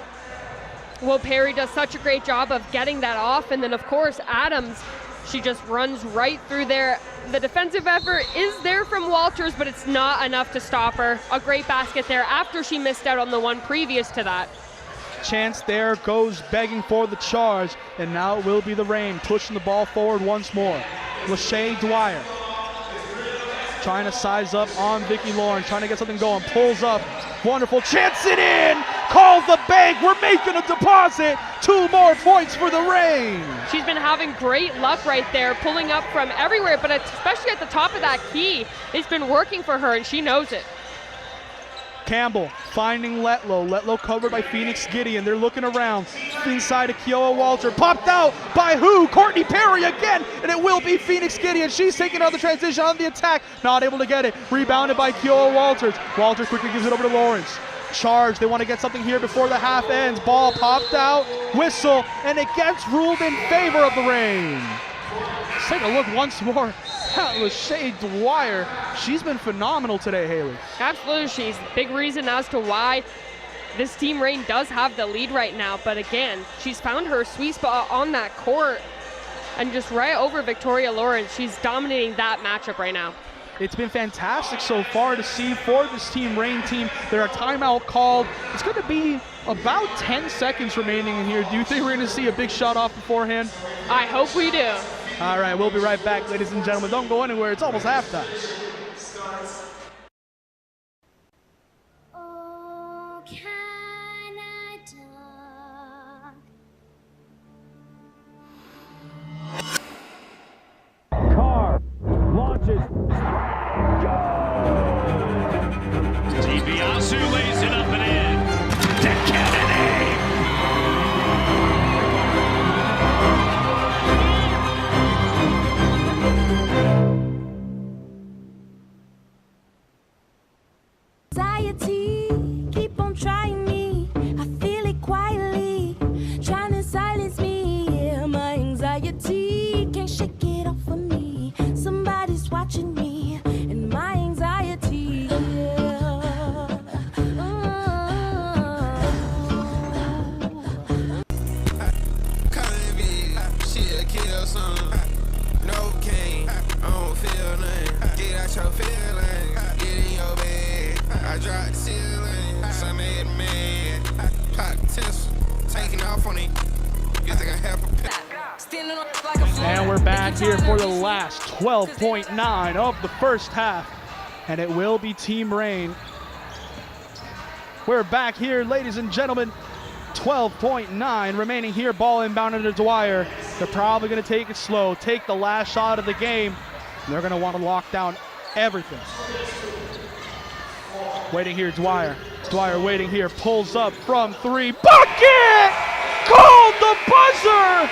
Well, Perry does such a great job of getting that off, and then of course Adams, she just runs right through there. The defensive effort is there from Walters, but it's not enough to stop her. A great basket there after she missed out on the one previous to that. Chance there, goes begging for the charge, and now it will be the Rain pushing the ball forward once more. Lachey Dwyer trying to size up on Vicki Lauren, trying to get something going, pulls up, wonderful, chance it in, calls the bank, we're making a deposit, 2 more points for the Rain. She's been having great luck right there, pulling up from everywhere, but especially at the top of that key, it's been working for her, and she knows it. Campbell finding Letlow. Letlow covered by Phoenix Gideon. They're looking around. Inside of Keoa Walter. Popped out by who? Courtney Perry again. And it will be Phoenix Gideon. She's taking on the transition on the attack. Not able to get it. Rebounded by Keoa Walters. Walters quickly gives it over to Lawrence. Charge. They want to get something here before the half ends. Ball popped out. Whistle. And it gets ruled in favor of the Rain. Let's take a look once more at Lachey Dwyer. She's been phenomenal today, Haley. Absolutely, she's a big reason as to why this team Rain does have the lead right now. But again, she's found her sweet spot on that court and just right over Victoria Lawrence. She's dominating that matchup right now. It's been fantastic so far to see for this team Rain team. There are timeout called. It's going to be about 10 seconds remaining in here. Do you think we're going to see a big shot off beforehand? I hope we do. All right, we'll be right back, ladies and gentlemen. Don't go anywhere. It's almost halftime. Oh, Canada. Carr launches. DiBiase lays it up and in. To Kennedy. Anxiety, keep on trying me. I feel it quietly, trying to silence me. Yeah, my anxiety can't shake it off of me. Somebody's watching me, and my anxiety. Yeah. Calling me, she'll kill some. No cane, I don't feel nothing. Get out your feelings, get in your bed. I dropped the ceiling, so I made a man. Pop tinsel, taking off on it. You think I have a And we're back here for the last 12.9 of the first half. And it will be Team Rain. We're back here, ladies and gentlemen. 12.9 remaining here. Ball inbounded to Dwyer. They're probably going to take it slow, take the last shot of the game. They're going to want to lock down everything. Waiting here, Dwyer. Dwyer waiting here, pulls up from 3. Bucket! Called the buzzer!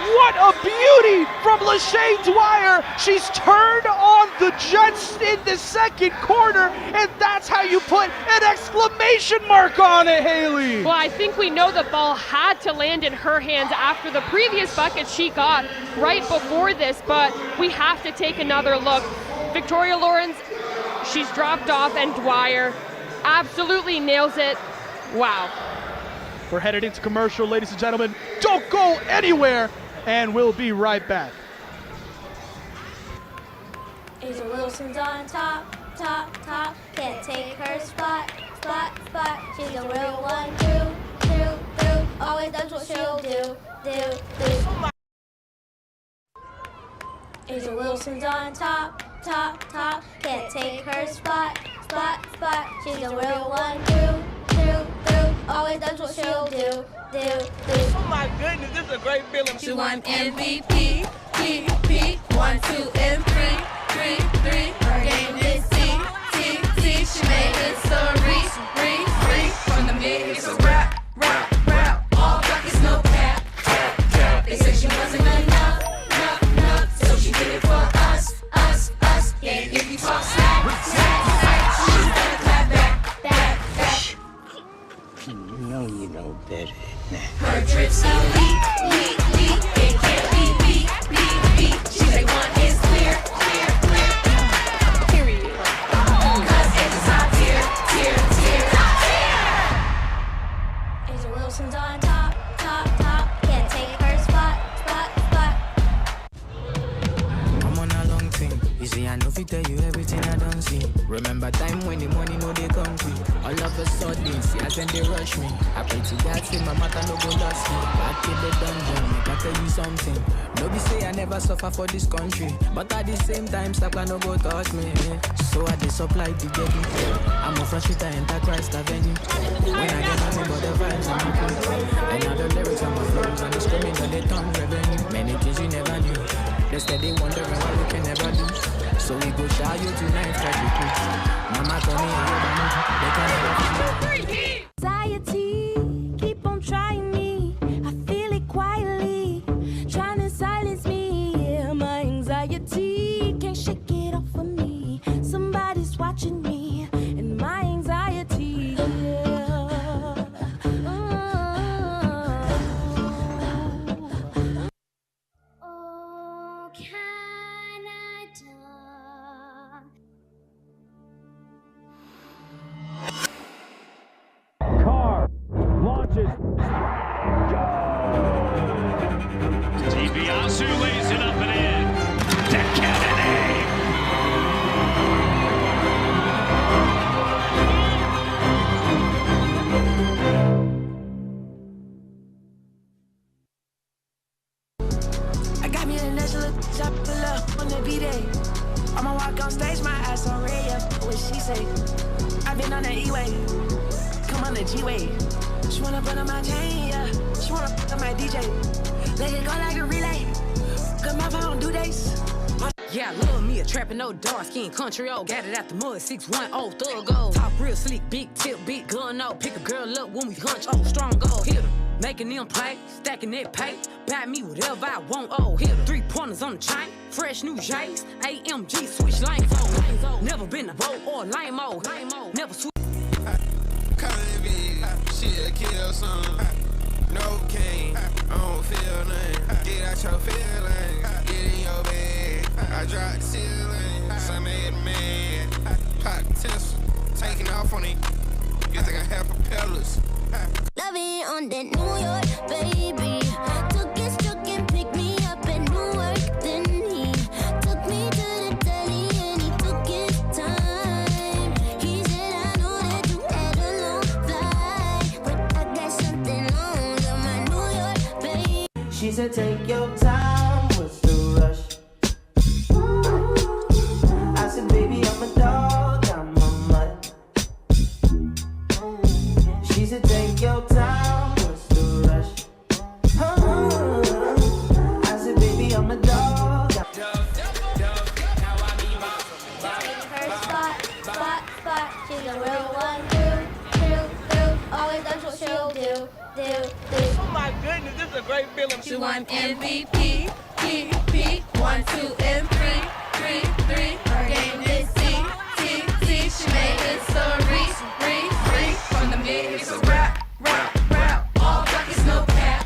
What a beauty from Lachey Dwyer. She's turned on the Jets in the second quarter, and that's how you put an exclamation mark on it, Haley. Well, I think we know the ball had to land in her hands after the previous bucket she got right before this, but we have to take another look. Victoria Lawrence, she's dropped off, and Dwyer absolutely nails it. Wow. We're headed into commercial, ladies and gentlemen. Don't go anywhere, and we'll be right back. Asia Wilson's on top, top, top. Can't take her spot, spot, spot. She's a real one, true, true, true. Always does what she'll do, do, do. Asia Wilson's on top, top, top. Can't take her spot, spot, spot. She's a real one, true, true. always does what she'll do. Oh my goodness, this is a great feeling. She won MVP, P, 1, 2, and 3. Her game is T. She made history, free. From the mid, it's a rap. All buckets, no cap. They said she wasn't enough. So she did it for us. Yeah, if you talk smack, she's gonna clap back. You know you know better than that. Her drips elite. It can't be beat. She say one is clear. Period. 'Cause it's top tier. Angel Wilson's on top. Can't take her spot. I'm on a long thing. You see, I know if you tell you everything I don't see. Remember time when the money no they come quick. All of a sudden, see as when they rush me. I pray to God, say my matter no go lost me. Back in the dungeon, make I tell you something. No be say I never suffer for this country, but at the same time, stop no go touch me. So I dey supply the getting. I'm a fresh with the Enterprise Avenue. When I get nothing but the vibes and the cool. And all the lyrics on my flows and the screaming on the tongue revenue. Many things you never knew. They steady wondering why we can never lose. So we go show you tonight for the kids. Mama told me they can never be. Anxiety, keep on trying me. I feel it quietly, trying to silence me. Yeah, my anxiety can't shake it off of me. Somebody's watching me, and my anxiety. Oh, Canada. Car launches. DiBiase lays it up and in. To Kennedy. I got me a nice little chop pull up on the B-Day. I'ma walk on stage, my ass on radio. What she say? I've been on the E-way. Come on the G-way. She wanna put on my chain, yeah. She wanna put on my DJ. Let it go like a relay. Cause my phone do days. Yeah, love me a trappin', no dark skin, country old. Got it out the mud, 610 thug gold. Talk real sleek, big tip, big gun out. Pick a girl up when we hunch, strong gold. Hit her, making them play, stacking that pay. Buy me whatever I want, hit her. 3 pointers on the chain, fresh new J's. AMG, switch lanes on. Never been a road or lame-o. Never switch. She'll kill some. No cane, I don't feel nothing. Get out your feelings, get in your bed. I drop the ceiling, some made a man. Pop tinsel, taking off on it. You think I have propellers? Love it on that New York, baby. Took his truck and picked me up at Newark. Then he took me to the deli and he took his time. He said, I know that you had a long flight, but I got something on my New York, baby. She said, take your time, what's the rush? I said, baby, I'm a dog, I'm a mutt. She said, take your time, what's the rush? I said, baby, I'm a dog. Her spot. She's a real one, true. Always does what she'll do. Oh my goodness, this is a great feeling. She won MVP, P, 1, 2, and 3. Her game is T. She made history, free. From the mid, it's a rap. All buckets, no cap.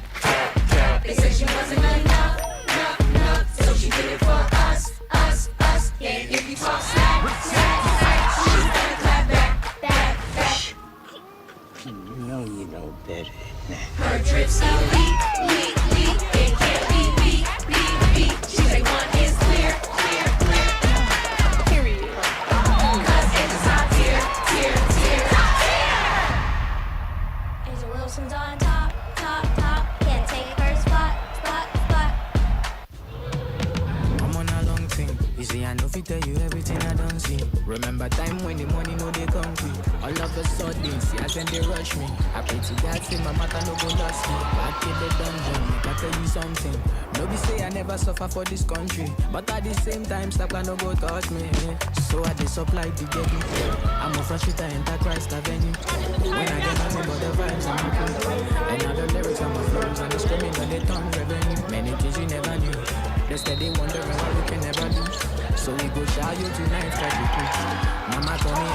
They said she wasn't enough. So she did it for us. Yeah, if you talk smack, she's gonna clap back. You know you know better than that. Her drips elite. It can't be beat. She say one is clear. Period. 'Cause it's top tier. Angel Wilson's on top. Can't take her spot. I'm on a long thing. You see, I know if you tell you everything I don't see. Remember time when the money no they come quick. All of a sudden, They see us and they rush me. I pray to God, say my matter no go lost me. Back in the dungeon, make I tell you something. No be say I never suffer for this country, but at the same time, stop no go touch me. So I dey supply the getting. I'm a fresh shooter, enter Christ Avenue. When I get nothing but the vibes and my crew. And now the lyrics and my flows and the screaming and they turn revenue. Many things you never knew. They steady wondering what we can never do. So we go shout you tonight, try to preach. Mama told me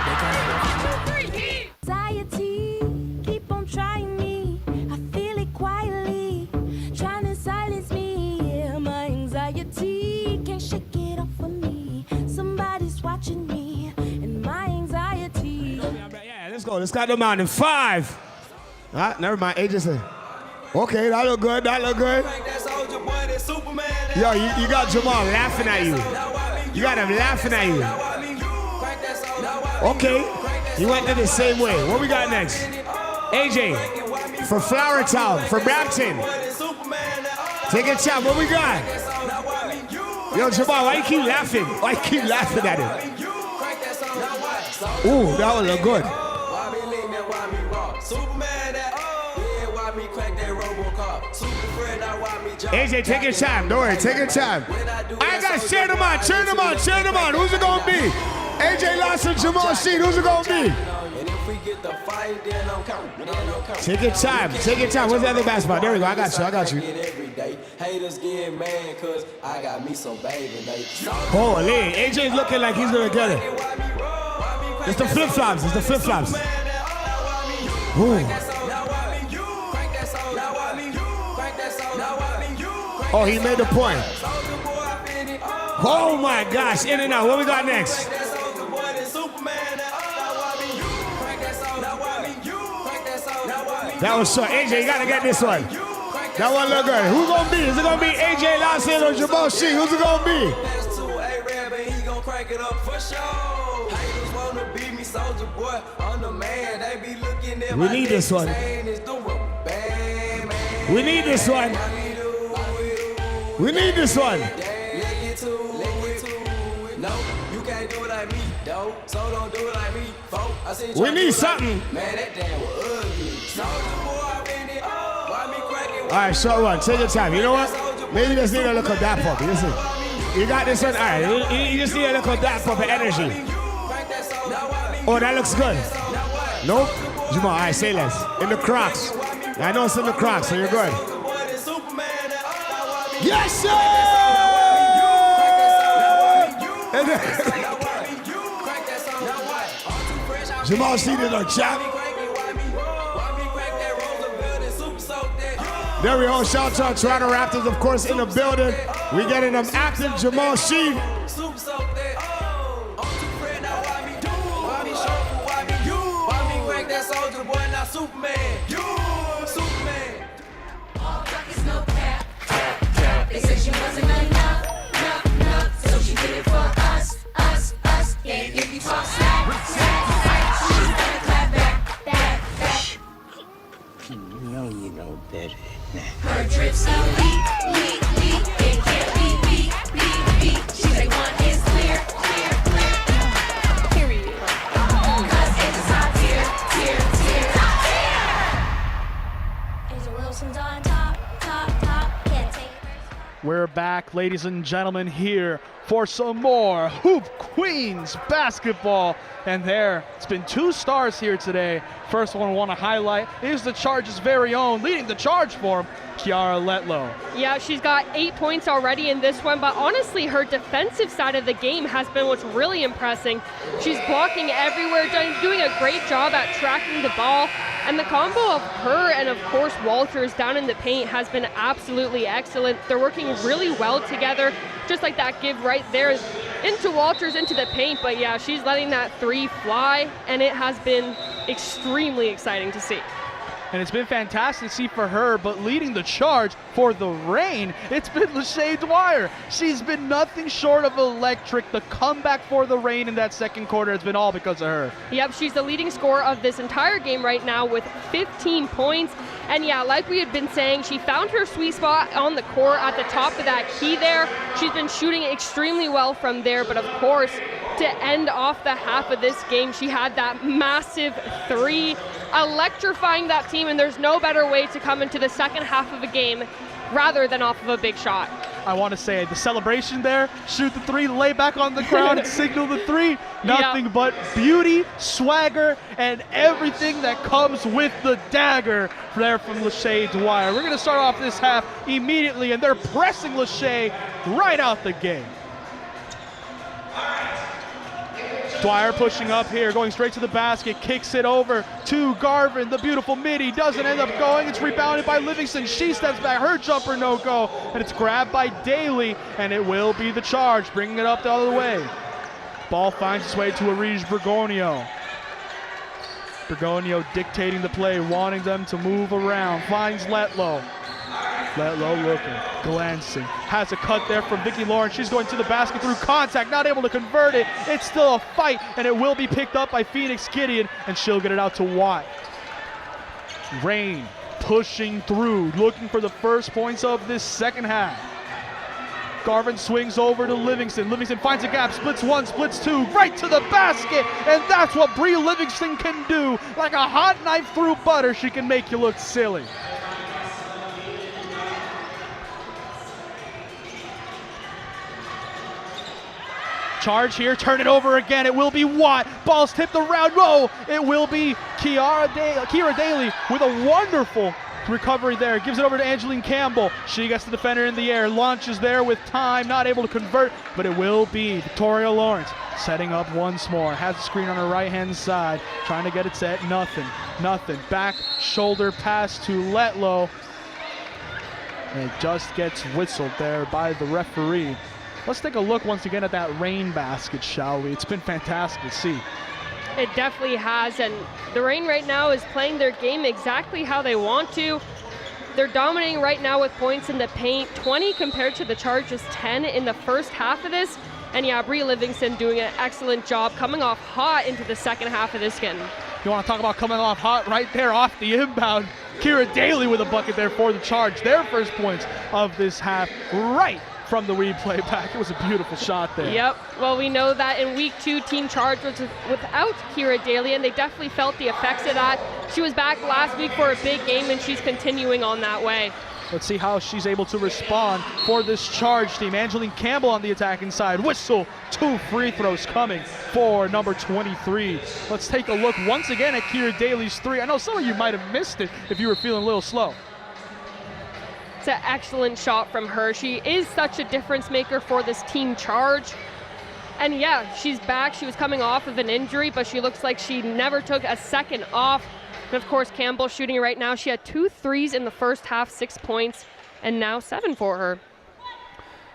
they can never feel. Anxiety, keep on trying me. I feel it quietly, trying to silence me. Yeah, my anxiety can't shake it off of me. Somebody's watching me, and my anxiety. Yeah, let's go. Let's got them out in 5. Never mind. AJ said, okay, that look good. That look good. Yo, you got Jamal laughing at you. You got him laughing at you. Okay, you went there the same way. What we got next? AJ, for Flower Town, for Brampton. Take a shot. What we got? Yo, Jamal, why you keep laughing? Why you keep laughing at him? Ooh, that would look good. AJ, take your time. Don't worry, take your time. I got cheer them on, cheer them on, cheer them on. Who's it gonna be? AJ Lawson, Jamal Sheed. Who's it gonna be? Take your time. Take your time. Where's the other basketball? There we go. I got you. I got you. Haters get mad cause I got me some baby. Holy, AJ's looking like he's gonna get it. It's the flip flops. It's the flip flops. Ooh. Oh, he made the point. Oh my gosh, in and out. What we got next? That was short. AJ, you gotta get this one. That one look good. Who's gonna be? Is it gonna be AJ Lawson or Jamal Sheed? Who's it gonna be? We need this one. We need this one. We need this one. We need something. All right, short one. Take your time. You know what? Maybe you just need a little dap up. Listen, you got this one. All right, you just need a little dap up of energy. Oh, that looks good. Nope. Jamal, all right, say less. In the Crocs. I know it's in the Crocs, so you're good. Yes, sir! Jamal Sheed is our champ. There we go. Shout out to our Toronto Raptors, of course, in the building. We getting them active. Jamal Sheed. They said she wasn't enough, so she did it for us. Yeah, if you talk slack, she's gonna clap back. You know you know better than that. Her drips elite, it can't be beat. She say one is clear. Period. 'Cause it's top tier. Angel Wilson's on top. Can't take it. We're back, ladies and gentlemen, here for some more Hoop Queens basketball. And it's been 2 stars here today. First one I want to highlight is the Charge's very own, leading the charge for him, Kiara Letlow. Yeah, she's got 8 points already in this one, but honestly, her defensive side of the game has been what's really impressing. She's blocking everywhere, doing a great job at tracking the ball, and the combo of her and, of course, Walters down in the paint has been absolutely excellent. They're working really well together, just like that give right there into Walters, into the paint, but yeah, she's letting that 3 fly, and it has been extremely exciting to see. And it's been fantastic to see for her, but leading the charge for the Reign, it's been Lachey Dwyer. She's been nothing short of electric. The comeback for the Reign in that second quarter has been all because of her. Yep, she's the leading scorer of this entire game right now with 15 points. And yeah, like we had been saying, she found her sweet spot on the court at the top of that key there. She's been shooting extremely well from there, but of course, to end off the half of this game. She had that massive three, electrifying that team, and there's no better way to come into the second half of a game rather than off of a big shot. I want to say the celebration there, shoot the three, lay back on the ground, signal the three. Nothing but beauty, swagger, and everything that comes with the dagger there from Lachey Dwyer. We're going to start off this half immediately, and they're pressing Lachey right out the game. Dwyer pushing up here, going straight to the basket, kicks it over to Garvin. The beautiful midi doesn't end up going. It's rebounded by Livingston. She steps back, her jumper no go, and it's grabbed by Daly, and it will be the charge, bringing it up the other way. Ball finds its way to Arij Bergonio. Bergonio dictating the play, wanting them to move around. Finds Letlow. Letlow looking, glancing, has a cut there from Vicki Lawrence. She's going to the basket through contact, not able to convert it. It's still a fight, and it will be picked up by Phoenix Gideon, and she'll get it out to Watt. Rain pushing through, looking for the first points of this second half. Garvin swings over to Livingston. Livingston finds a gap, splits one, splits two, right to the basket, and that's what Bree Livingston can do. Like a hot knife through butter, she can make you look silly. Charge here, turn it over again. It will be Watt. Ball's tipped around. No, it will be Kira Daly with a wonderful recovery there. Gives it over to Angeline Campbell. She gets the defender in the air. Launches there with time. Not able to convert, but it will be Victoria Lawrence setting up once more. Has the screen on her right-hand side. Trying to get it set. Nothing. Back shoulder pass to Letlow. And it just gets whistled there by the referee. Let's take a look once again at that Rain basket, shall we? It's been fantastic to see. It definitely has, and the Rain right now is playing their game exactly how they want to. They're dominating right now with points in the paint, 20 compared to the Charge's 10 in the first half of this. And yeah, Bree Livingston doing an excellent job coming off hot into the second half of this game. You want to talk about coming off hot right there off the inbound. Kira Daly with a bucket there for the Charge. Their first points of this half right from the replay back. It was a beautiful shot there. Yep. Well, we know that in week 2, Team Charge was without Kira Daly, and they definitely felt the effects of that. She was back last week for a big game, and she's continuing on that way. Let's see how she's able to respond for this Charge team. Angeline Campbell on the attacking side. Whistle, 2 free throws coming for number 23. Let's take a look once again at Kira Daly's 3. I know some of you might have missed it if you were feeling a little slow. It's an excellent shot from her. She is such a difference maker for this Team Charge. And yeah, she's back. She was coming off of an injury, but she looks like she never took a second off. And of course, Campbell shooting right now. She had 2 threes in the first half, 6 points, and now 7 for her.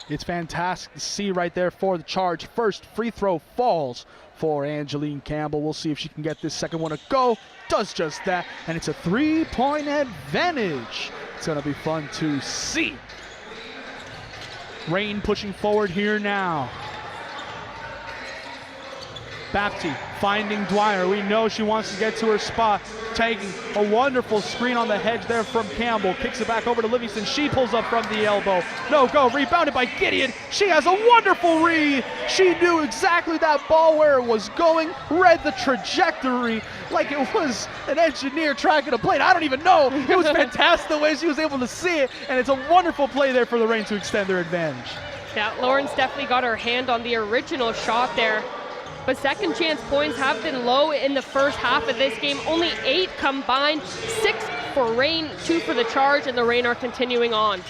It's fantastic to see right there for the Charge. First free throw falls for Angeline Campbell. We'll see if she can get this second one to go. Does just that, and it's a 3-point advantage. It's going to be fun to see. Rain pushing forward here now. Bapti finding Dwyer. We know she wants to get to her spot. Taking a wonderful screen on the hedge there from Campbell. Kicks it back over to Livingston. She pulls up from the elbow. No go. Rebounded by Gideon. She has a wonderful read. She knew exactly that ball where it was going. Read the trajectory like it was an engineer tracking a plane. I don't even know. It was fantastic the way she was able to see it. And it's a wonderful play there for the Rain to extend their advantage. Yeah, Lawrence definitely got her hand on the original shot there. But second chance points have been low in the first half of this game. Only 8 combined, 6 for Rain, 2 for the Charge, and the Rain are continuing on.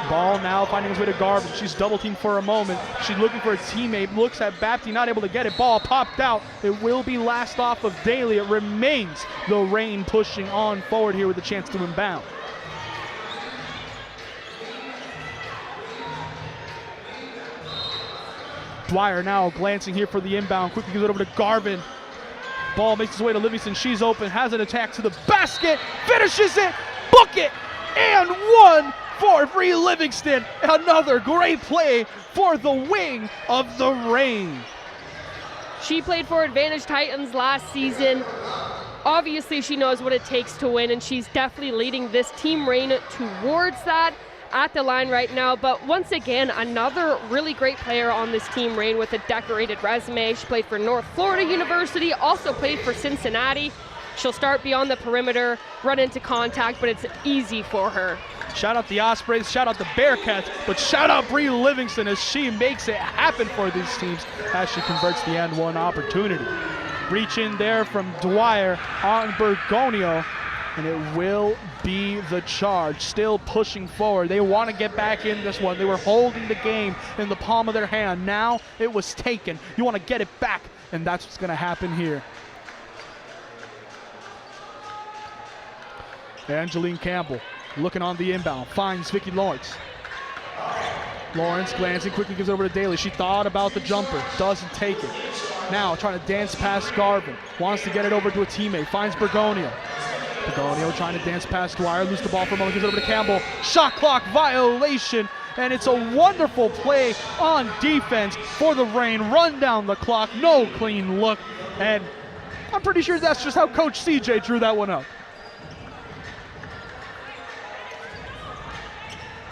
Ball now finding its way to Garvin. She's double teamed for a moment. She's looking for a teammate. Looks at Bapti, not able to get it. Ball popped out. It will be last off of Daly. It remains the Rain pushing on forward here with a chance to inbound. Dwyer now glancing here for the inbound. Quickly gives it over to Garvin. Ball makes its way to Livingston. She's open. Has an attack to the basket. Finishes it. Book it. And 1 for Bree Livingston. Another great play for the wing of the Rain. She played for Advantage Titans last season. Obviously, she knows what it takes to win, and she's definitely leading this Team Rain towards that. at the line right now, but once again, another really great player on this team, Rain, with a decorated resume. She played for North Florida University, also played for Cincinnati. She'll start beyond the perimeter, run into contact, but it's easy for her. Shout out the Ospreys, shout out the Bearcats, but shout out Bree Livingston as she makes it happen for these teams as she converts the and one opportunity. Reach in there from Dwyer on Bergonio, and it will be the charge. Still pushing forward. They want to get back in this one. They were holding the game in the palm of their hand. Now it was taken. You want to get it back, and that's what's going to happen here. Angeline Campbell looking on the inbound, finds Vicki Lawrence. Lawrence glancing, quickly gives it over to Daly. She thought about the jumper, doesn't take it. Now trying to dance past Garvin, wants to get it over to a teammate, finds Bergonio. Bergonio trying to dance past Dwyer, lose the ball for a moment, gives it over to Campbell. Shot clock violation, and it's a wonderful play on defense for the Reign. Run down the clock, no clean look, and I'm pretty sure that's just how Coach CJ drew that one up.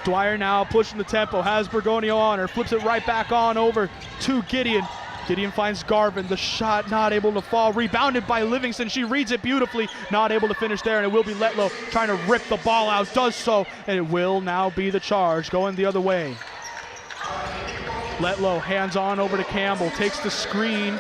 Dwyer now pushing the tempo, has Bergonio on her, flips it right back on over to Gideon. Gideon finds Garvin, the shot not able to fall, rebounded by Livingston. She reads it beautifully, not able to finish there, and it will be Letlow trying to rip the ball out, does so, and it will now be the charge going the other way. Letlow hands on over to Campbell, takes the screen.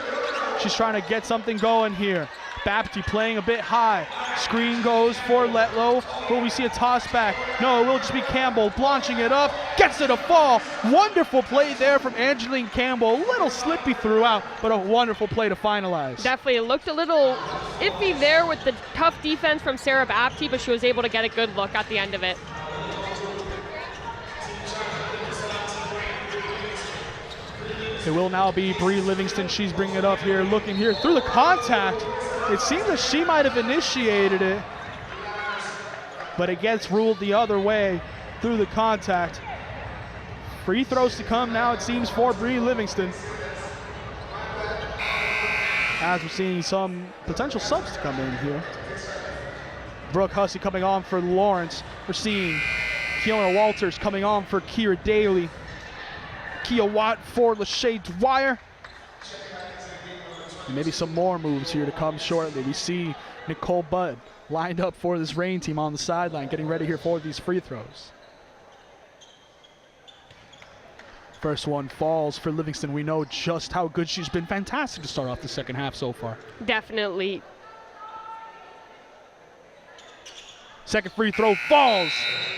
She's trying to get something going here. Bapty playing a bit high. Screen goes for Letlow. Will we see a toss back? No, it will just be Campbell launching it up. Gets it to fall. Wonderful play there from Angeline Campbell. A little slippy throughout, but a wonderful play to finalize. Definitely looked a little iffy there with the tough defense from Sarah Bapty, but she was able to get a good look at the end of it. It will now be Bree Livingston. She's bringing it up here, looking here through the contact. It seems that she might have initiated it, but it gets ruled the other way through the contact. Free throws to come now, it seems, for Bree Livingston. As we're seeing some potential subs to come in here. Brooke Hussey coming on for Lawrence. We're seeing Keona Walters coming on for Kira Daly. Kia Watt for Lachey Dwyer. And maybe some more moves here to come shortly. We see Nicole Budd lined up for this Reign team on the sideline, getting ready here for these free throws. First one falls for Livingston. We know just how good she's been. Fantastic to start off the second half so far. Definitely. Second free throw falls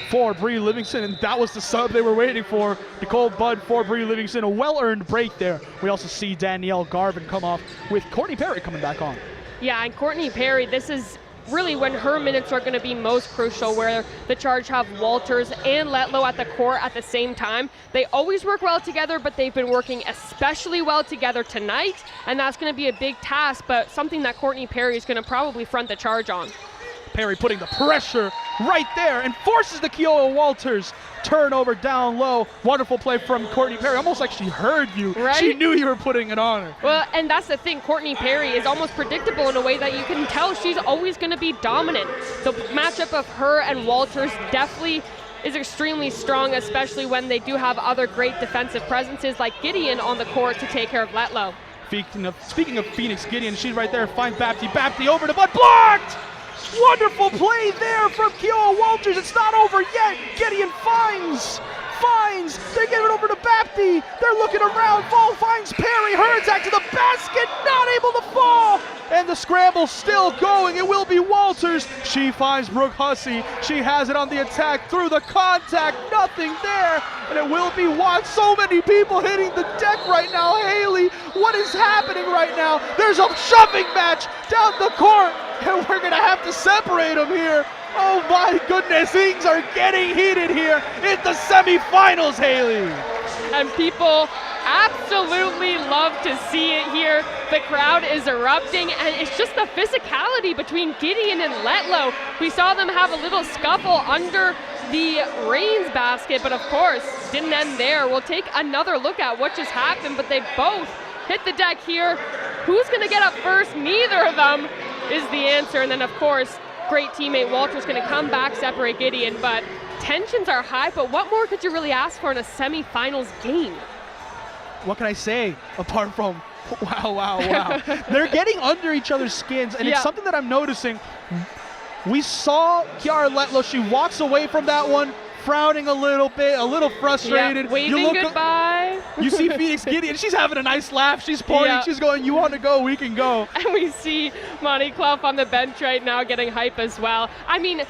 for Bree Livingston, and that was the sub they were waiting for. Nicole Budd for Bree Livingston, a well-earned break there. We also see Danielle Garvin come off with Courtney Perry coming back on. Yeah, and Courtney Perry, this is really when her minutes are going to be most crucial, where the Charge have Walters and Letlow at the court at the same time. They always work well together, but they've been working especially well together tonight, and that's going to be a big task, but something that Courtney Perry is going to probably front the Charge on. Perry putting the pressure right there and forces the Keola Walters turnover down low. Wonderful play from Courtney Perry, almost like she heard you. Right? She knew you were putting it on her. Well, and that's the thing, Courtney Perry is almost predictable in a way that you can tell she's always going to be dominant. The matchup of her and Walters definitely is extremely strong, especially when they do have other great defensive presences like Gideon on the court to take care of Letlow. Speaking of Phoenix Gideon, she's right there, finds Bapty. Bapty over to Budd, blocked! Wonderful play there from Keola Walters. It's not over yet. Gideon finds. They give it over to Bapty. They're looking around. Ball finds Perry. Her attack to the basket. Not able to fall. And the scramble still going. It will be Walters. She finds Brooke Hussey. She has it on the attack through the contact. Nothing there. And it will be Watt. So many people hitting the deck right now. Haley, what is happening right now? There's a shoving match down the court. And we're going to have to separate them here. Oh my goodness, things are getting heated here in the semifinals, Haley. And people absolutely love to see it here. The crowd is erupting, and it's just the physicality between Gideon and Letlow. We saw them have a little scuffle under the Reign's basket, but of course, didn't end there. We'll take another look at what just happened, but they both hit the deck here. Who's going to get up first? Neither of them is the answer. And then, of course, great teammate Walter's going to come back, separate Gideon, but tensions are high, but what more could you really ask for in a semifinals game? What can I say apart from wow. They're getting under each other's skins, and it's something that I'm noticing. We saw Kiara Letlow. She walks away from that one frowning a little bit, a little frustrated. Waving goodbye. You see Phoenix Gideon. She's having a nice laugh. She's pointing. She's going, you want to go? We can go. And we see Monty Clough on the bench right now getting hype as well. I mean,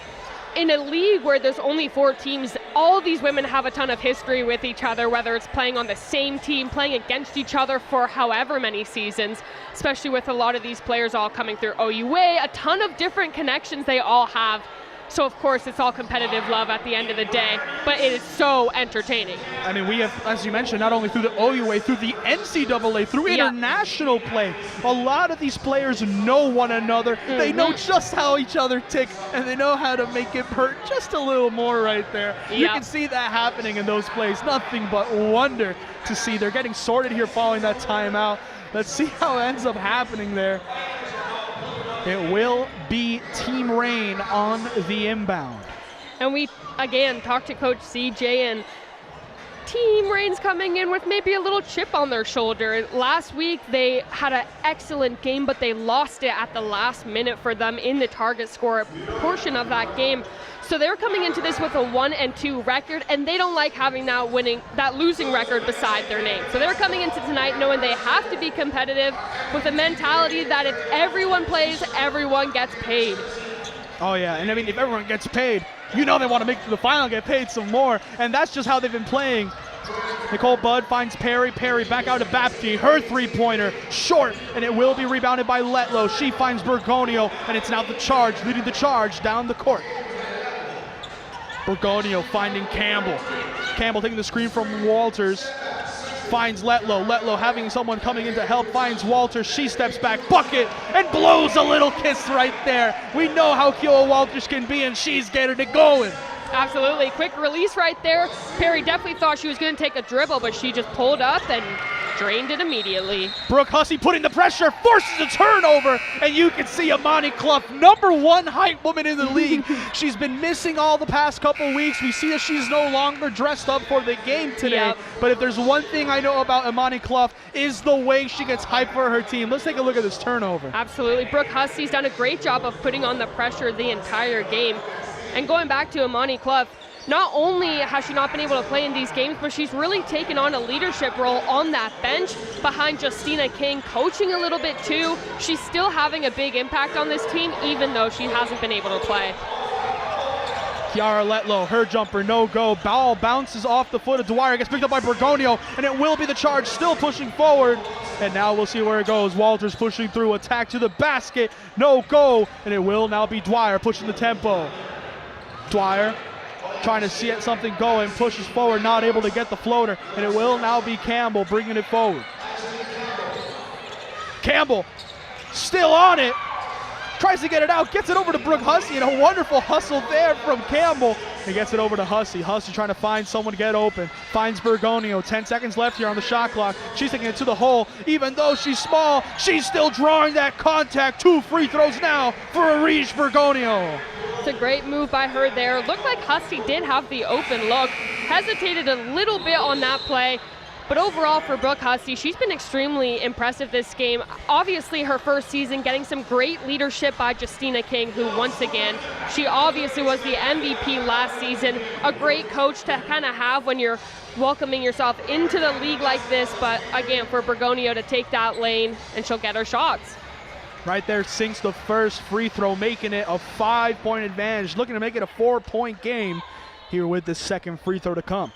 in a league where there's only 4 teams, all of these women have a ton of history with each other, whether it's playing on the same team, playing against each other for however many seasons, especially with a lot of these players all coming through OUA, a ton of different connections they all have. So, of course, it's all competitive love at the end of the day, but it is so entertaining. I mean, we have, as you mentioned, not only through the OUA, through the NCAA, through international play, a lot of these players know one another. They know just how each other tick, and they know how to make it hurt just a little more right there. You can see that happening in those plays. Nothing but wonder to see. They're getting sorted here following that timeout. Let's see how it ends up happening there. It will be Team Rain on the inbound. And we, again, talked to Coach CJ, and Team Rain's coming in with maybe a little chip on their shoulder. Last week, they had an excellent game, but they lost it at the last minute for them in the target score portion of that game. So they're coming into this with a 1-2 record, and they don't like having that losing record beside their name. So they're coming into tonight knowing they have to be competitive with a mentality that if everyone plays, everyone gets paid. Oh yeah, and I mean, if everyone gets paid, you know they want to make it to the final, get paid some more, and that's just how they've been playing. Nicole Budd finds Perry. Perry back out to Bapti. Her three-pointer short, and it will be rebounded by Letlow. She finds Bergonio, and it's now the Charge, leading the Charge down the court. Bergonio finding Campbell. Campbell taking the screen from Walters. Finds Letlow. Letlow having someone coming in to help. Finds Walters. She steps back. Bucket. And blows a little kiss right there. We know how Kiowa Walters can be, and she's getting it going. Absolutely. Quick release right there. Perry definitely thought she was going to take a dribble, but she just pulled up and drained it immediately. Brooke Hussey putting the pressure, forces a turnover, and you can see Amani Clough, #1 height woman in the league. She's been missing all the past couple weeks. We see that she's no longer dressed up for the game today. But if there's one thing I know about Amani Clough is the way she gets hyped for her team. Let's take a look at this turnover. Absolutely. Brooke Hussey's done a great job of putting on the pressure the entire game. And going back to Amani Clough, not only has she not been able to play in these games, but she's really taken on a leadership role on that bench behind Justina King, coaching a little bit too. She's still having a big impact on this team, even though she hasn't been able to play. Kiara Letlow, her jumper, no go. Ball bounces off the foot of Dwyer, gets picked up by Bergonio, and it will be the Charge still pushing forward. And now we'll see where it goes. Walters pushing through, attack to the basket, no go, and it will now be Dwyer pushing the tempo. Dwyer trying to see something going, pushes forward, not able to get the floater, and it will now be Campbell bringing it forward. Campbell still on it, tries to get it out, gets it over to Brooke Hussey, and a wonderful hustle there from Campbell. He gets it over to Hussey. Hussey trying to find someone to get open. Finds Bergonio. 10 seconds left here on the shot clock. She's taking it to the hole. Even though she's small, she's still drawing that contact. 2 free throws now for Arij Bergonio. It's a great move by her there. Looked like Hussey did have the open look. Hesitated a little bit on that play. But overall for Brooke Hussey, she's been extremely impressive this game. Obviously her first season, getting some great leadership by Justina King, who once again, she obviously was the MVP last season. A great coach to kind of have when you're welcoming yourself into the league like this. But again, for Bergonio to take that lane, and she'll get her shots. Right there sinks the first free throw, making it a 5-point advantage. Looking to make it a 4-point game here with the second free throw to come.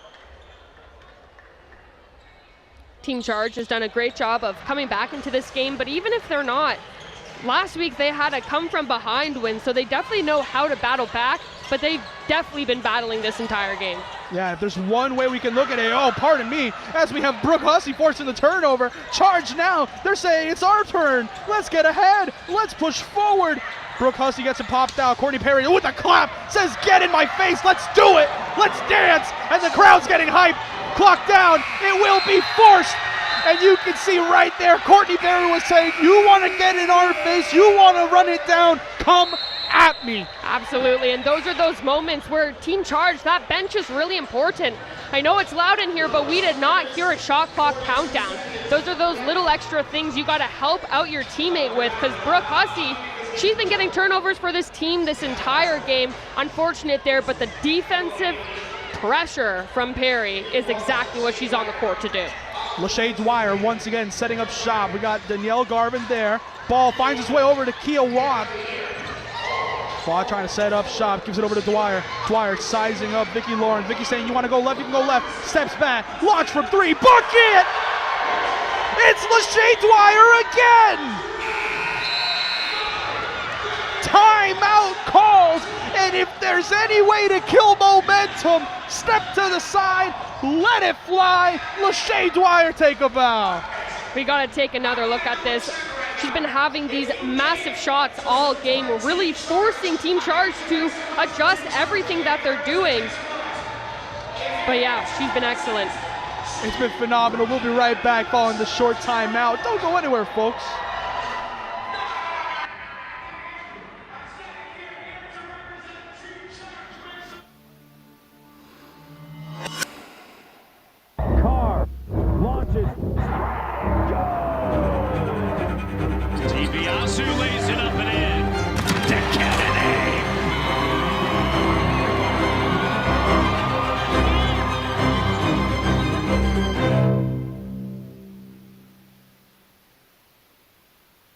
Team Charge has done a great job of coming back into this game, but even if they're not, last week they had a come from behind win, so they definitely know how to battle back, but they've definitely been battling this entire game. Yeah, if there's one way we can look at it, oh, pardon me, as we have Brooke Hussey forcing the turnover. Charge now, they're saying it's our turn. Let's get ahead, let's push forward. Brooke Hussey gets it popped out. Courtney Perry with a clap, says get in my face, let's do it, let's dance, and the crowd's getting hyped. Clock down, it will be forced. And you can see right there, Courtney Perry was saying, you want to get in our face, you want to run it down, come at me. Absolutely, and those are those moments where Team Charge, that bench is really important. I know it's loud in here, but we did not hear a shot clock countdown. Those are those little extra things you got to help out your teammate with, because Brooke Hussey, she's been getting turnovers for this team this entire game. Unfortunate there, but the defensive pressure from Perry is exactly what she's on the court to do. Lachey Dwyer once again setting up shop. We got Danielle Garvin there. Ball finds its way over to Kia Watt. Watt trying to set up shop, gives it over to Dwyer. Dwyer sizing up Vicki Lauren. Vicki saying, you want to go left, you can go left. Steps back, launch from three, bucket! It's Lachey Dwyer again! Timeout called, and if there's any way to kill momentum, step to the side, let it fly. Lachey Dwyer take a bow. We got to take another look at this. She's been having these massive shots all game, really forcing Team Charge to adjust everything that they're doing. But yeah, she's been excellent. It's been phenomenal. We'll be right back following the short timeout. Don't go anywhere, folks. Carr launches. DiBiase lays it up and in. To Kennedy.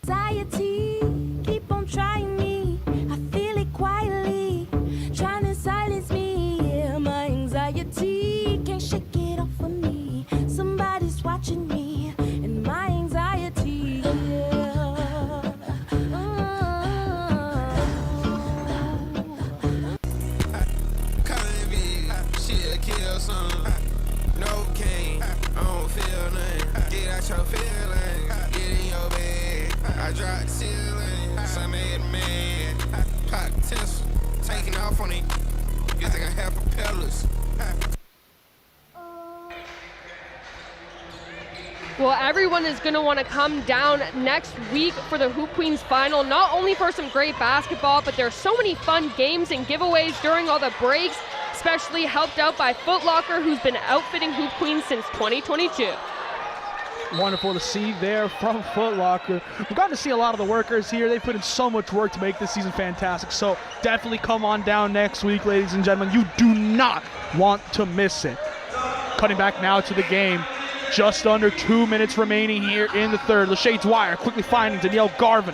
Anxiety, keep on trying me. I feel it quietly, trying to silence me. Yeah, my anxiety can't shake it off of me. Somebody's watching me, and my anxiety. Yeah. Calling me, she'll kill some. No cane, I don't feel nothing. Get out your feelings, get in your bed. I dropped the ceiling, so I made a man. Pop tinsel, taking off on it. You think I have propellers? Well, everyone is going to want to come down next week for the Hoop Queens final, not only for some great basketball, but there's so many fun games and giveaways during all the breaks, especially helped out by Foot Locker, who's been outfitting Hoop Queens since 2022. Wonderful to see there from Foot Locker. We've gotten to see a lot of the workers here. They put in so much work to make this season fantastic. So definitely come on down next week, ladies and gentlemen. You do not want to miss it. Cutting back now to the game. Just under 2 minutes remaining here in the third. Lachey Dwyer quickly finding Danielle Garvin.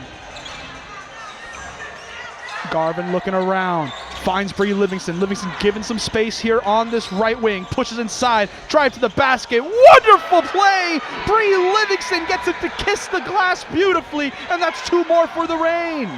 Garvin looking around. Finds Bree Livingston. Livingston given some space here on this right wing. Pushes inside. Drive to the basket. Wonderful play. Bree Livingston gets it to kiss the glass beautifully. And that's two more for the Reign.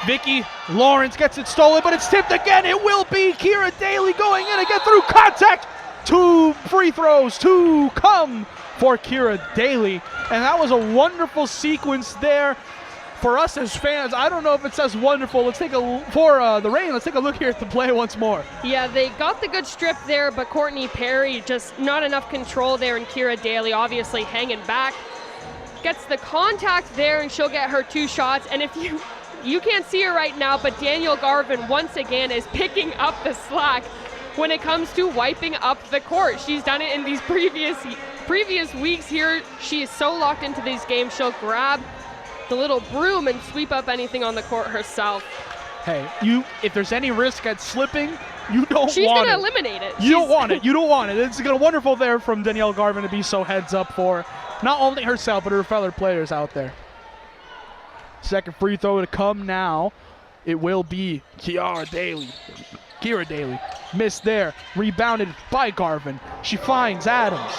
Vicki Lawrence gets it stolen, but it's tipped again. It will be Kira Daly going in again through contact. 2 free throws to come for Kira Daly. And that was a wonderful sequence there for us as fans. I don't know if it says wonderful. Let's take for the Reign. Let's take a look here at the play once more. Yeah, they got the good strip there, but Courtney Perry just not enough control there, and Kira Daly obviously hanging back. Gets the contact there, and she'll get her 2 shots. And if you can't see her right now, but Danielle Garvin once again is picking up the slack when it comes to wiping up the court. She's done it in these previous weeks here. She is so locked into these games, she'll grab the little broom and sweep up anything on the court herself. Hey, if there's any risk at slipping, you don't want it. She's going to eliminate it. You don't want it. You don't want it. It's wonderful there from Danielle Garvin to be so heads up for not only herself, but her fellow players out there. Second free throw to come now. It will be Kira Daly. Missed there. Rebounded by Garvin. She finds Adams.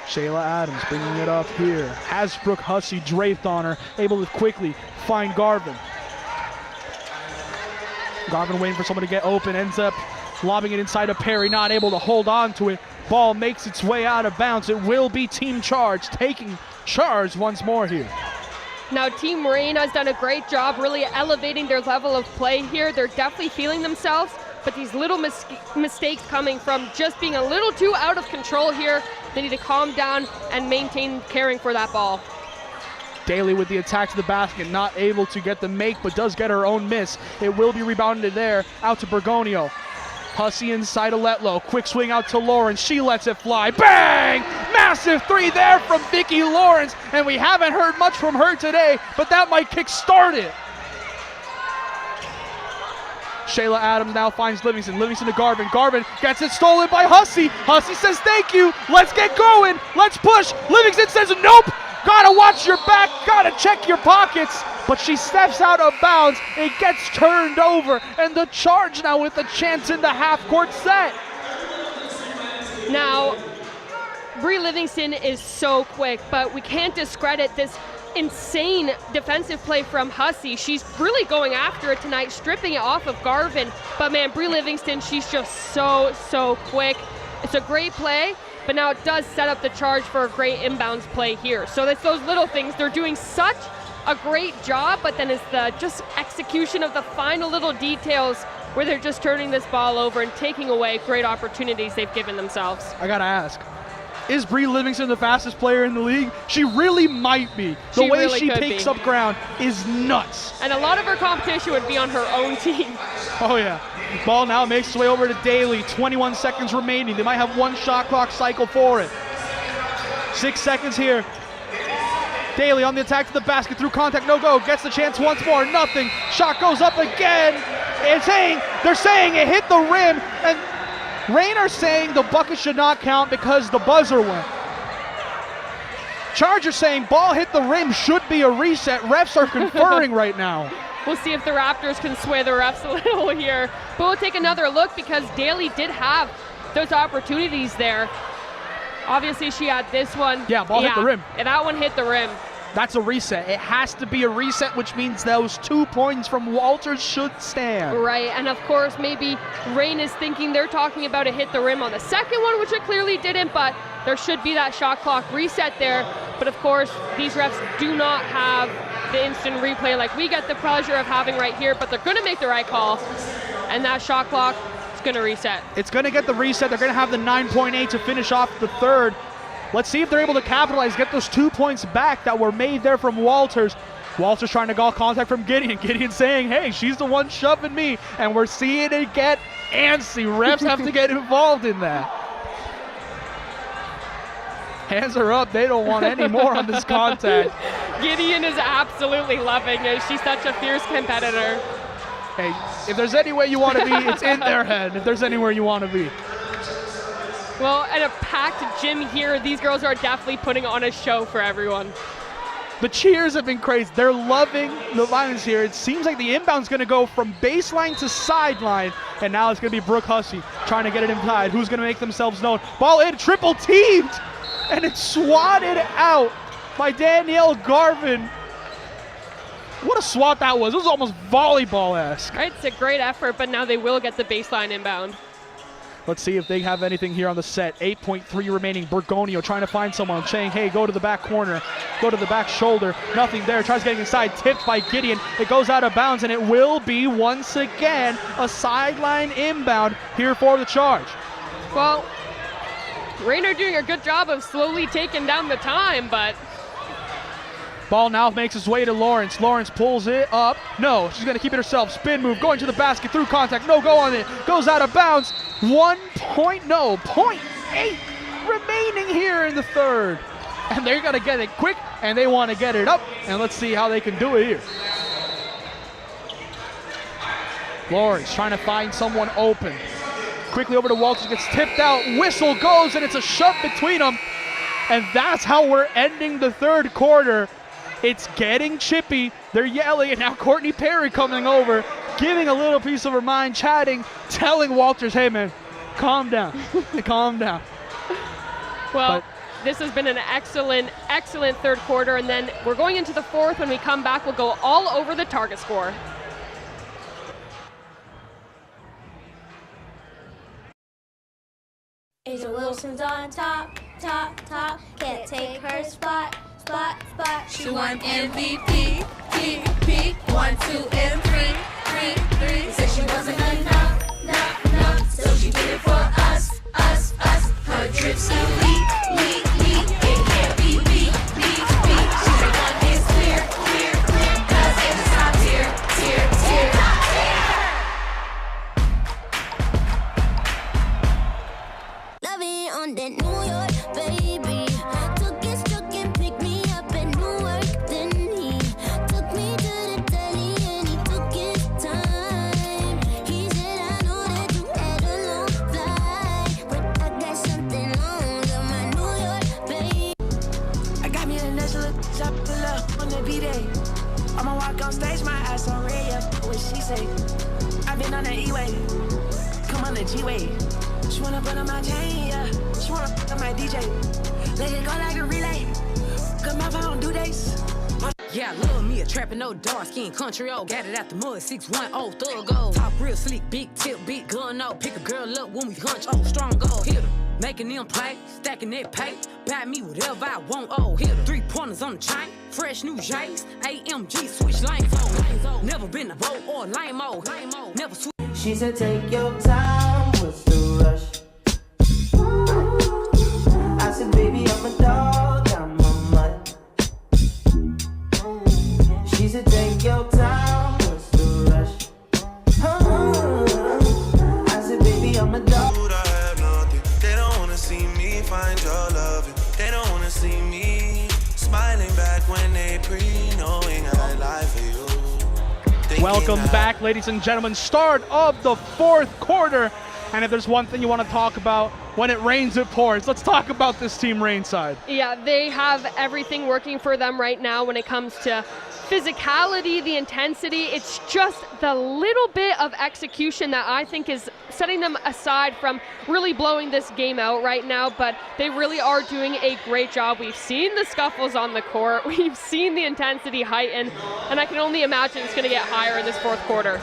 Shayla Adams bringing it up here. Has Brooke Hussey draped on her. Able to quickly find Garvin. Garvin waiting for someone to get open. Ends up lobbing it inside of Perry. Not able to hold on to it. Ball makes its way out of bounds. It will be Team Charge taking charge once more here. Now, Team Reign has done a great job really elevating their level of play here. They're definitely feeling themselves. but these little mistakes coming from just being a little too out of control here. They need to calm down and maintain caring for that ball. Daly with the attack to the basket, not able to get the make, but does get her own miss. It will be rebounded there, out to Bergonio. Hussey inside of Letlow, quick swing out to Lawrence, she lets it fly, bang! Massive three there from Vicki Lawrence, and we haven't heard much from her today, but that might kickstart it. Shayla Adams now finds Livingston. Livingston to Garvin. Garvin gets it stolen by Hussey. Hussey says thank you. Let's get going. Let's push. Livingston says nope. Gotta watch your back. Gotta check your pockets. But she steps out of bounds. It gets turned over. And the Charge now with a chance in the half-court set. Now, Bree Livingston is so quick, but we can't discredit this insane defensive play from Hussey. She's really going after it tonight, stripping it off of Garvin. But man, Bree Livingston, she's just so quick. It's a great play, but now it does set up the Charge for a great inbounds play here. So that's those little things. They're doing such a great job, but then it's the just execution of the final little details where they're just turning this ball over and taking away great opportunities they've given themselves. I gotta ask, is Bree Livingston the fastest player in the league? She really might be. The way really she could takes be. up ground is nuts. And a lot of her competition would be on her own team. Oh yeah. Ball now makes its way over to Daly. 21 seconds remaining. They might have one shot clock cycle for it. 6 seconds here. Daly on the attack to the basket, through contact, no go. Gets the chance once more, nothing. Shot goes up again. They're saying it hit the rim, and Rayner saying the bucket should not count because the buzzer went. Chargers saying ball hit the rim, should be a reset. Refs are conferring right now. We'll see if the Raptors can sway the refs a little here. But we'll take another look because Daly did have those opportunities there. Obviously, she had this one. Yeah, ball hit the rim. And that one hit the rim. That's a reset. It has to be a reset, which means those 2 points from Walters should stand. Right, and of course, maybe Rain is thinking they're talking about a hit the rim on the second one, which it clearly didn't, but there should be that shot clock reset there. But of course, these refs do not have the instant replay like we get the pleasure of having right here, but they're gonna make the right call, and that shot clock is gonna reset. It's gonna get the reset. They're gonna have the 9.8 to finish off the third. Let's see if they're able to capitalize, get those 2 points back that were made there from Walters. Walters trying to call contact from Gideon. Gideon saying, hey, she's the one shoving me. And we're seeing it get antsy. Refs have to get involved in that. Hands are up. They don't want any more on this contact. Gideon is absolutely loving it. She's such a fierce competitor. Hey, if there's any way you want to be, it's in their head. If there's anywhere you want to be. Well, at a packed gym here, these girls are definitely putting on a show for everyone. The cheers have been crazy. They're loving the violence here. It seems like the inbound's going to go from baseline to sideline, and now it's going to be Brooke Hussey trying to get it inside. Who's going to make themselves known? Ball in, triple teamed, and it's swatted out by Danielle Garvin. What a swat that was. It was almost volleyball-esque. Right, it's a great effort, but now they will get the baseline inbound. Let's see if they have anything here on the set. 8.3 remaining. Bergonio trying to find someone, saying, hey, go to the back corner, go to the back shoulder. Nothing there. Tries getting inside. Tipped by Gideon. It goes out of bounds, and it will be, once again, a sideline inbound here for the Charge. Well, Rayner doing a good job of slowly taking down the time, but... Ball now makes its way to Lawrence. Lawrence pulls it up. No, she's going to keep it herself. Spin move, going to the basket, through contact. No go on it. Goes out of bounds. 0.8 remaining here in the third. And they're going to get it quick, and they want to get it up. And let's see how they can do it here. Lawrence trying to find someone open. Quickly over to Walters, gets tipped out. Whistle goes, and it's a shove between them. And that's how we're ending the third quarter. It's getting chippy. They're yelling, and now Courtney Perry coming over, giving a little piece of her mind, chatting, telling Walters, hey, man, calm down. Calm down. Well, this has been an excellent third quarter, and then we're going into the fourth. When we come back, we'll go all over the target score. Asia Wilson's on top. Can't take her spot. She won MVP, PP, 1, 2, and 3. Said she wasn't enough. So she did it for us. Her drips elite. It can't be beat. She make one is clear. 'Cause it's the top tier. Love it on that New York, baby. Took his truck and picked me up at Newark. Then he took me to the deli and he took his time. He said, I know that you had a long flight, but I got something longer, my New York, baby. I got me a nice little shop, pull up on the B-Day. I'ma walk on stage, my ass on radio. What she say? I been on the E-way, come on the G-way. She wanna put on my chain, yeah. She wanna put on my DJ. Let it go like a relay. Cause my phone do days. Yeah, love me a trappin', no dark skin, country old. Got it out the mud, 610, thug gold. Top real sleek, big tip, big gun, no. Pick a girl up when we hunch, oh, strong gold. Hit her, making them play, stacking that pay. Buy me whatever I want, oh, hit her. 3 pointers on the chain, fresh new J's. AMG, switch lanes on. Never been a road or lame-o. Never switch. She said, take your time, what's the rush? I said, baby, I'm a dog, I'm a mutt. She said, take your time, what's the rush? I said, baby, I'm a dog. I have nothing. They don't wanna see me find your loving. They don't wanna see me smiling back when they knowing I lie for you. Welcome back, ladies and gentlemen. Start of the fourth quarter. And if there's one thing you want to talk about, when it rains, it pours. Let's talk about this team Rainside. Yeah, they have everything working for them right now when it comes to physicality, the intensity. It's just the little bit of execution that I think is setting them aside from really blowing this game out right now, but they really are doing a great job. We've seen the scuffles on the court. We've seen the intensity heighten, and I can only imagine it's going to get higher in this fourth quarter.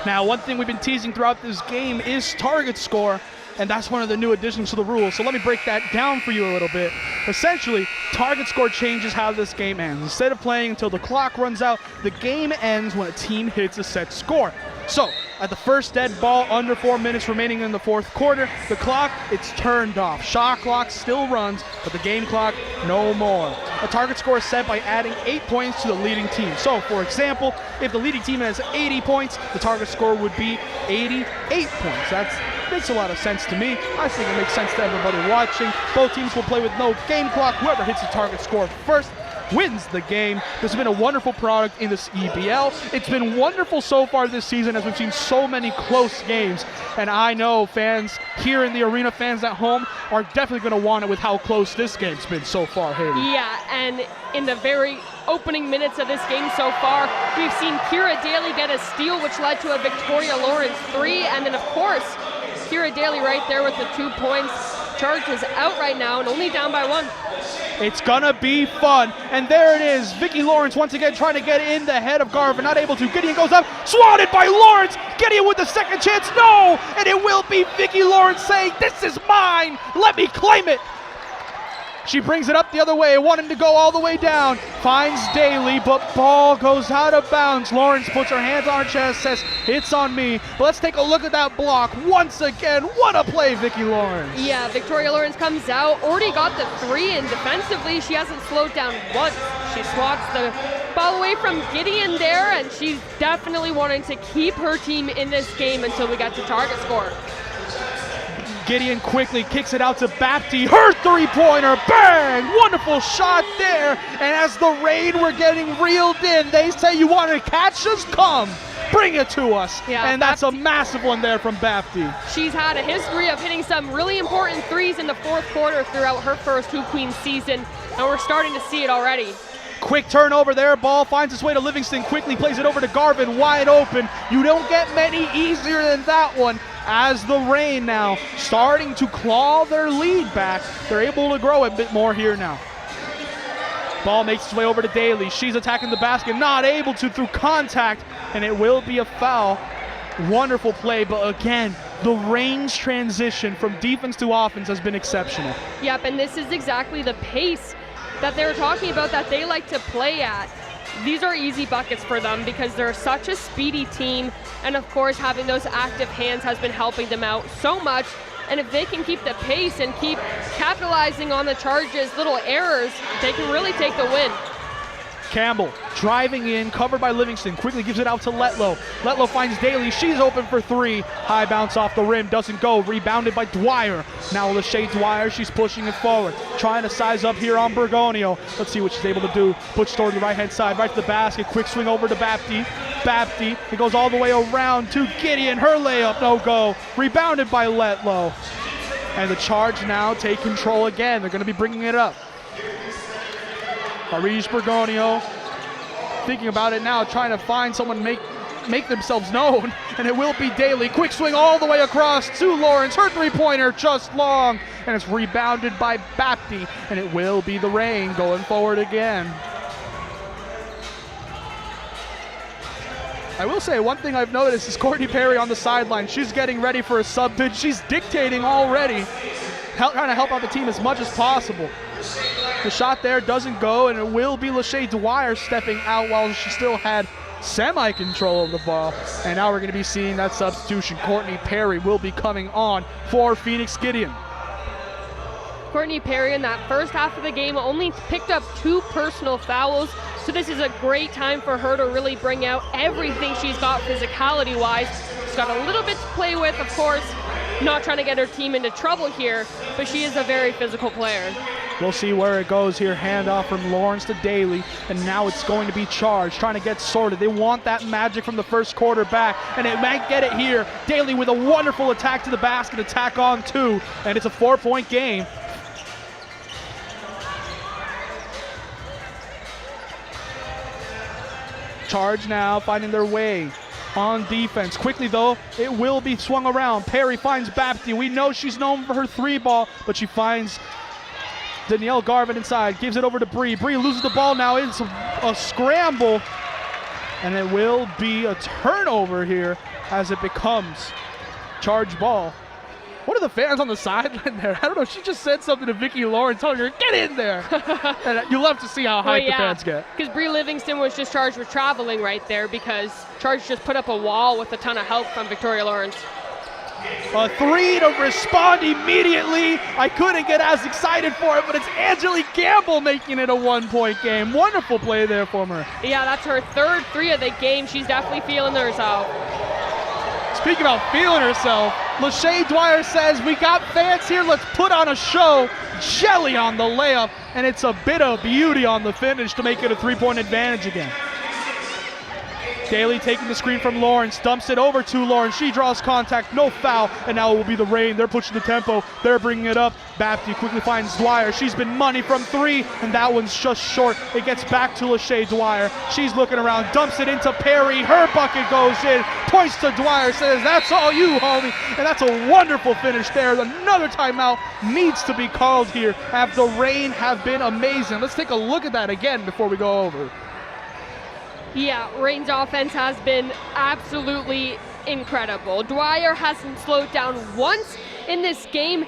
Now, one thing we've been teasing throughout this game is target score, and that's one of the new additions to the rules. So let me break that down for you a little bit. Essentially, target score changes how this game ends. Instead of playing until the clock runs out, the game ends when a team hits a set score. So, at the first dead ball, under 4 minutes remaining in the fourth quarter, the clock, it's turned off. Shot clock still runs, but the game clock, no more. A target score is set by adding 8 points to the leading team. So, for example, if the leading team has 80 points, the target score would be 88 points. That makes a lot of sense to me. I think it makes sense to everybody watching. Both teams will play with no game clock. Whoever hits the target score first wins the game. This has been a wonderful product in this EBL. It's been wonderful so far this season as we've seen so many close games. And I know fans here in the arena, fans at home, are definitely going to want it with how close this game's been so far, Haley. Yeah, and in the very opening minutes of this game so far, we've seen Kira Daly get a steal, which led to a Victoria Lawrence 3. And then, of course, Kira Daly right there with the 2 points. Charge is out right now and only down by 1. It's gonna be fun. And there it is. Vicky Lawrence once again trying to get in the head of Garvin. Not able to. Gideon goes up. Swatted by Lawrence. Gideon with the second chance. No! And it will be Vicky Lawrence saying, this is mine. Let me claim it. She brings it up the other way, wanting to go all the way down. Finds Daly, but ball goes out of bounds. Lawrence puts her hands on her chest, says, it's on me. But let's take a look at that block once again. What a play, Vicky Lawrence. Yeah, Victoria Lawrence comes out, already got the 3, and defensively, she hasn't slowed down once. She swats the ball away from Gideon there, and she's definitely wanting to keep her team in this game until we get to target score. Gideon quickly kicks it out to Bapti. Her three-pointer, bang! Wonderful shot there. And as the rain we're getting reeled in, they say, you want to catch us? Come, bring it to us. Yeah, and that's a massive one there from Bapti. She's had a history of hitting some really important threes in the fourth quarter throughout her first HoopQueens season, and we're starting to see it already. Quick turnover there, ball finds its way to Livingston, quickly plays it over to Garvin, wide open. You don't get many easier than that one. As the Rain now starting to claw their lead back, they're able to grow a bit more here now. Ball makes its way over to Daly. She's attacking the basket, not able to through contact, and it will be a foul. Wonderful play, but again, the Rain's transition from defense to offense has been exceptional. Yep, and this is exactly the pace that they're talking about that they like to play at. these are easy buckets for them because they're such a speedy team. And of course, having those active hands has been helping them out so much. And if they can keep the pace and keep capitalizing on the Charge's little errors, they can really take the win. Campbell driving in, covered by Livingston, quickly gives it out to Letlow. Letlow finds Daly, she's open for three. High bounce off the rim, doesn't go, rebounded by Dwyer. Now Lachey Dwyer, she's pushing it forward, trying to size up here on Bergonio. Let's see what she's able to do. Push toward the right-hand side, right to the basket, quick swing over to Bapti. Bapti, it goes all the way around to Gideon, her layup, no go. Rebounded by Letlow. And the Charge now take control again. They're gonna be bringing it up. Arish Bergonio thinking about it now, trying to find someone make themselves known, and it will be Daly. Quick swing all the way across to Lawrence. Her three-pointer just long, and it's rebounded by Bapti, and it will be the Reign going forward again. I will say one thing I've noticed is Courtney Perry on the sideline. She's getting ready for a sub bid. She's dictating already, trying to help out the team as much as possible. The shot there doesn't go, and it will be Lachey Dwyer stepping out while she still had semi-control of the ball. And now we're going to be seeing that substitution. Courtney Perry will be coming on for Phoenix Gideon. Courtney Perry in that first half of the game only picked up 2 personal fouls, so this is a great time for her to really bring out everything she's got physicality-wise. She's got a little bit to play with, of course, not trying to get her team into trouble here, but she is a very physical player. We'll see where it goes here. Handoff from Lawrence to Daly, and now it's going to be Charge trying to get sorted. They want that magic from the first quarter back, and it might get it here. Daly with a wonderful attack to the basket, attack on 2, and it's a 4-point game. Charge now finding their way on defense. Quickly though, it will be swung around. Perry finds Bapti. We know she's known for her 3-ball, but she finds Danielle Garvin inside, gives it over to Bree. Bree loses the ball now. It's a scramble, and it will be a turnover here as it becomes Charge ball. What are the fans on the sideline there? I don't know. She just said something to Vicki Lawrence, telling her, get in there. And you love to see how hyped the fans get. Because Bree Livingston was just charged with traveling right there because Charge just put up a wall with a ton of help from Victoria Lawrence. A 3 to respond immediately. I couldn't get as excited for it, but it's Angelique Campbell making it a 1-point game. Wonderful play there from her. Yeah, that's her 3rd 3 of the game. She's definitely feeling herself. Speaking about feeling herself, Lachey Dwyer says, we got fans here, let's put on a show. Jelly on the layup, and it's a bit of beauty on the finish to make it a 3-point advantage again. Daly taking the screen from Lawrence, dumps it over to Lawrence. She draws contact, no foul, and now it will be the Reign. They're pushing the tempo, they're bringing it up. Bapti quickly finds Dwyer. She's been money from 3, and that one's just short. It gets back to Lachey Dwyer. She's looking around, dumps it into Perry. Her bucket goes in, points to Dwyer, says, that's all you, homie. And that's a wonderful finish there. Another timeout needs to be called here, as the Reign have been amazing. Let's take a look at that again before we go over. Yeah, Reign's offense has been absolutely incredible. Dwyer hasn't slowed down once in this game,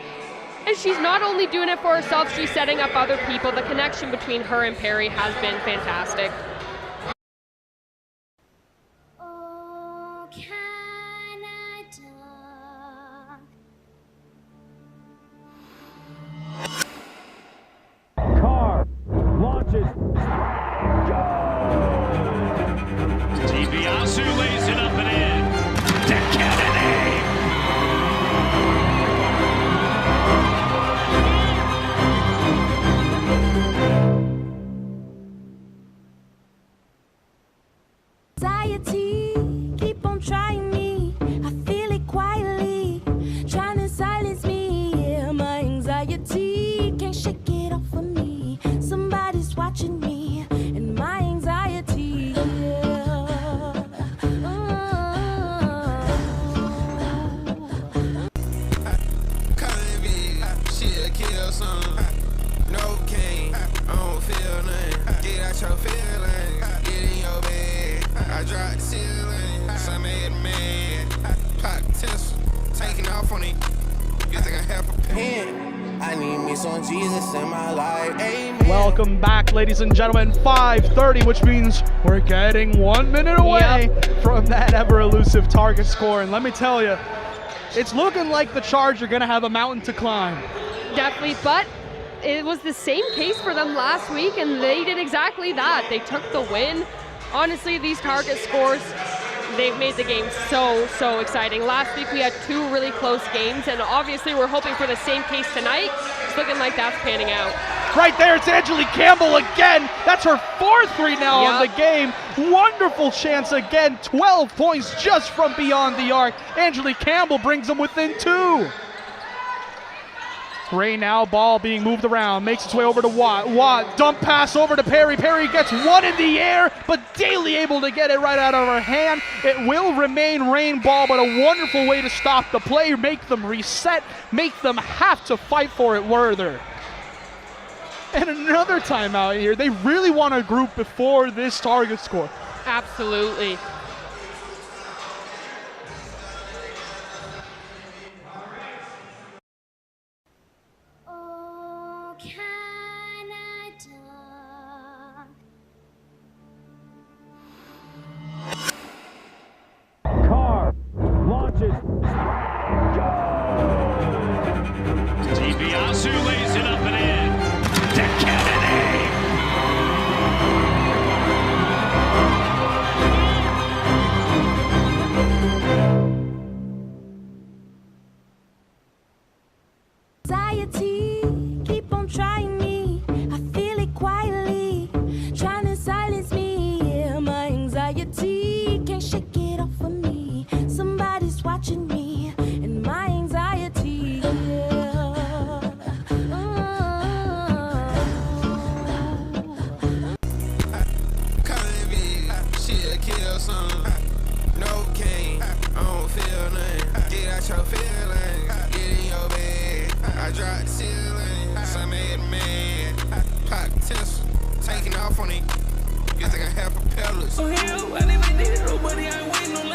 and she's not only doing it for herself, she's setting up other people. The connection between her and Perry has been fantastic. Oh, Canada. Carr launches. DiBiase lays it up and in. Kennedy. Anxiety, keep on trying me. I feel it quietly, trying to silence me. Yeah, my anxiety can't shake it off of me. Somebody's watching me, and my anxiety. She'll kill some. No cane, I don't feel nothing. Get out your feelings, get in your bed. I dropped the ceiling, so I made a man. Pop tinsel, taking off on it. You think I have a pen? I need me some Jesus in my life. Amen. Welcome back, ladies and gentlemen. 5:30, which means we're getting 1 minute away from that ever-elusive target score. And let me tell you, it's looking like the Charge are going to have a mountain to climb. Definitely, but it was the same case for them last week, and they did exactly that. They took the win. Honestly, these target scores, they've made the game so exciting. Last week we had 2 really close games, and obviously we're hoping for the same case tonight. It's looking like that's panning out. Right there, it's Angelique Campbell again. That's her 4th 3 now on the game. Wonderful chance again. 12 points just from beyond the arc. Angelique Campbell brings them within 2. Ray now, ball being moved around, makes its way over to Watt. Watt, dump pass over to Perry. Perry gets one in the air, but Daly able to get it right out of her hand. It will remain rain ball, but a wonderful way to stop the play, make them reset, make them have to fight for it further. And another timeout here. They really want to group before this target score. Absolutely. Carr launches. DiBiase lays it up and in. To Kennedy. Anxiety, keep on trying me. I feel it quietly, trying to silence me. Yeah, my anxiety can't shake it off of me. Somebody's watching me, and my anxiety. She'll kill some. No cane, I don't feel nothing. Get out your feelings, get in your bed. I drop the ceiling, some made a man. Pop tinsel, taking off on it. You think I have propellers?